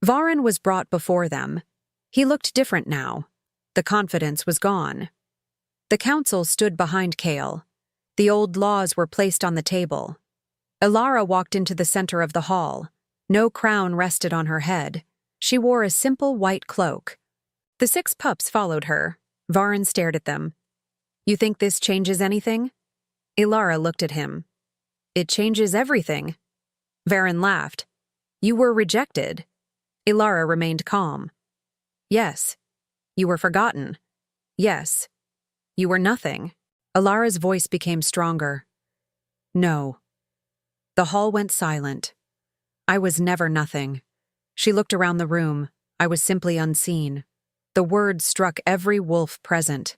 Veyne was brought before them. He looked different now. The confidence was gone. The council stood behind Kael. The old laws were placed on the table. Elara walked into the center of the hall. No crown rested on her head. She wore a simple white cloak. The 6 pups followed her. Veyne stared at them. You think this changes anything? Elara looked at him. It changes everything. Veyne laughed. You were rejected. Elara remained calm. Yes. You were forgotten. Yes. You were nothing. Elara's voice became stronger. No. The hall went silent. I was never nothing. She looked around the room. I was simply unseen. The words struck every wolf present.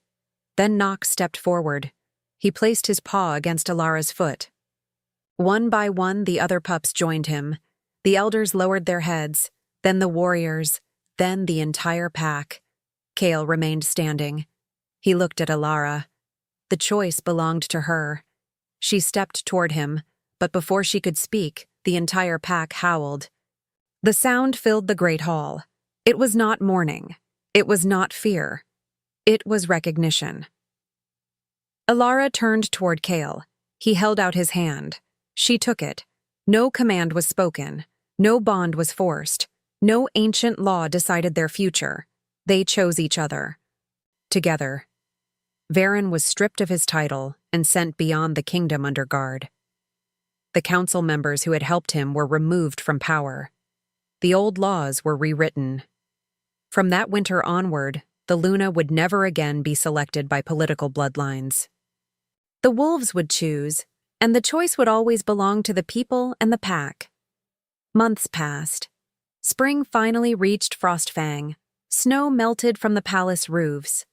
Then Nox stepped forward. He placed his paw against Elara's foot. One by one, the other pups joined him. The elders lowered their heads, then the warriors, then the entire pack. Kael remained standing. He looked at Elara. The choice belonged to her. She stepped toward him, but before she could speak, the entire pack howled. The sound filled the great hall. It was not mourning. It was not fear. It was recognition. Elara turned toward Kael. He held out his hand. She took it. No command was spoken. No bond was forced. No ancient law decided their future. They chose each other. Together. Veyne was stripped of his title and sent beyond the kingdom under guard. The council members who had helped him were removed from power. The old laws were rewritten. From that winter onward, the Luna would never again be selected by political bloodlines. The wolves would choose, and the choice would always belong to the people and the pack. Months passed. Spring finally reached Frostfang. Snow melted from the palace roofs.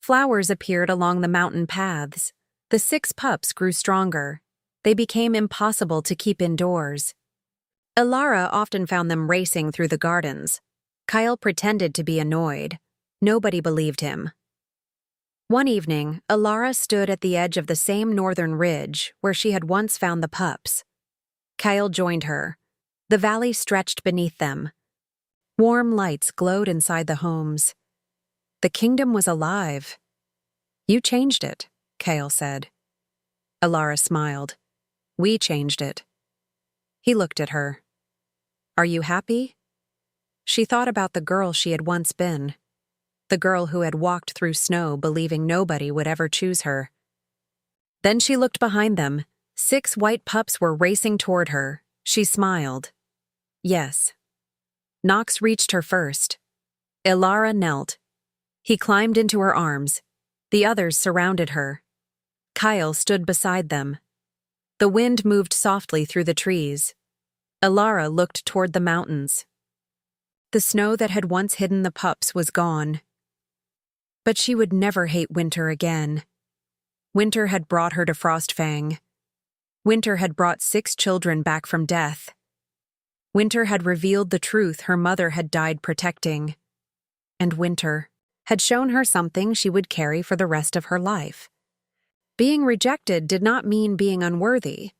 Flowers appeared along the mountain paths. The 6 pups grew stronger. They became impossible to keep indoors. Elara often found them racing through the gardens. Kael pretended to be annoyed. Nobody believed him. One evening, Elara stood at the edge of the same northern ridge where she had once found the pups. Kael joined her. The valley stretched beneath them. Warm lights glowed inside the homes. The kingdom was alive. You changed it, Kael said. Elara smiled. We changed it. He looked at her. Are you happy? She thought about the girl she had once been. the girl who had walked through snow believing nobody would ever choose her. Then she looked behind them. 6 white pups were racing toward her. She smiled. Yes. Nox reached her first. Elara knelt. He climbed into her arms. The others surrounded her. Kael stood beside them. The wind moved softly through the trees. Elara looked toward the mountains. The snow that had once hidden the pups was gone. But she would never hate winter again. Winter had brought her to Frostfang. Winter had brought 6 children back from death. Winter had revealed the truth her mother had died protecting. And Winter had shown her something she would carry for the rest of her life. Being rejected did not mean being unworthy.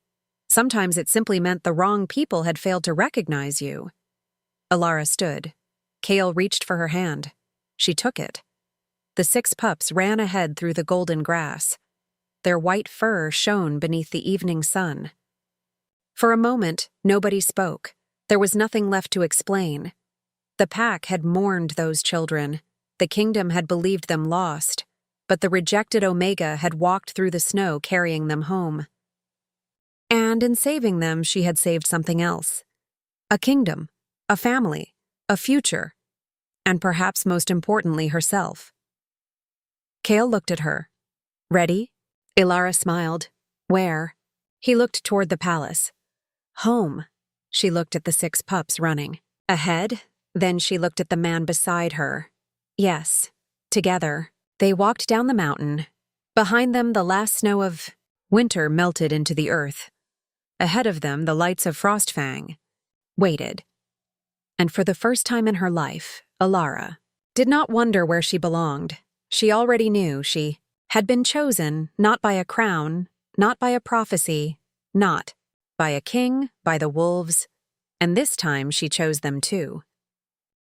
Sometimes it simply meant the wrong people had failed to recognize you. Elara stood. Kael reached for her hand. She took it. The 6 pups ran ahead through the golden grass. Their white fur shone beneath the evening sun. For a moment, nobody spoke. There was nothing left to explain. The pack had mourned those children. The kingdom had believed them lost, but the rejected Omega had walked through the snow carrying them home. And in saving them, she had saved something else. A kingdom, a family, a future, and perhaps most importantly herself. Kael looked at her. Ready? Elara smiled. Where? He looked toward the palace. Home. She looked at the 6 pups running. Ahead, then she looked at the man beside her. Yes, together. They walked down the mountain. Behind them, the last snow of winter melted into the earth. Ahead of them, the lights of Frostfang waited. And for the first time in her life, Elara did not wonder where she belonged. She already knew she had been chosen not by a crown, not by a prophecy, not by a king, by the wolves, and this time she chose them too.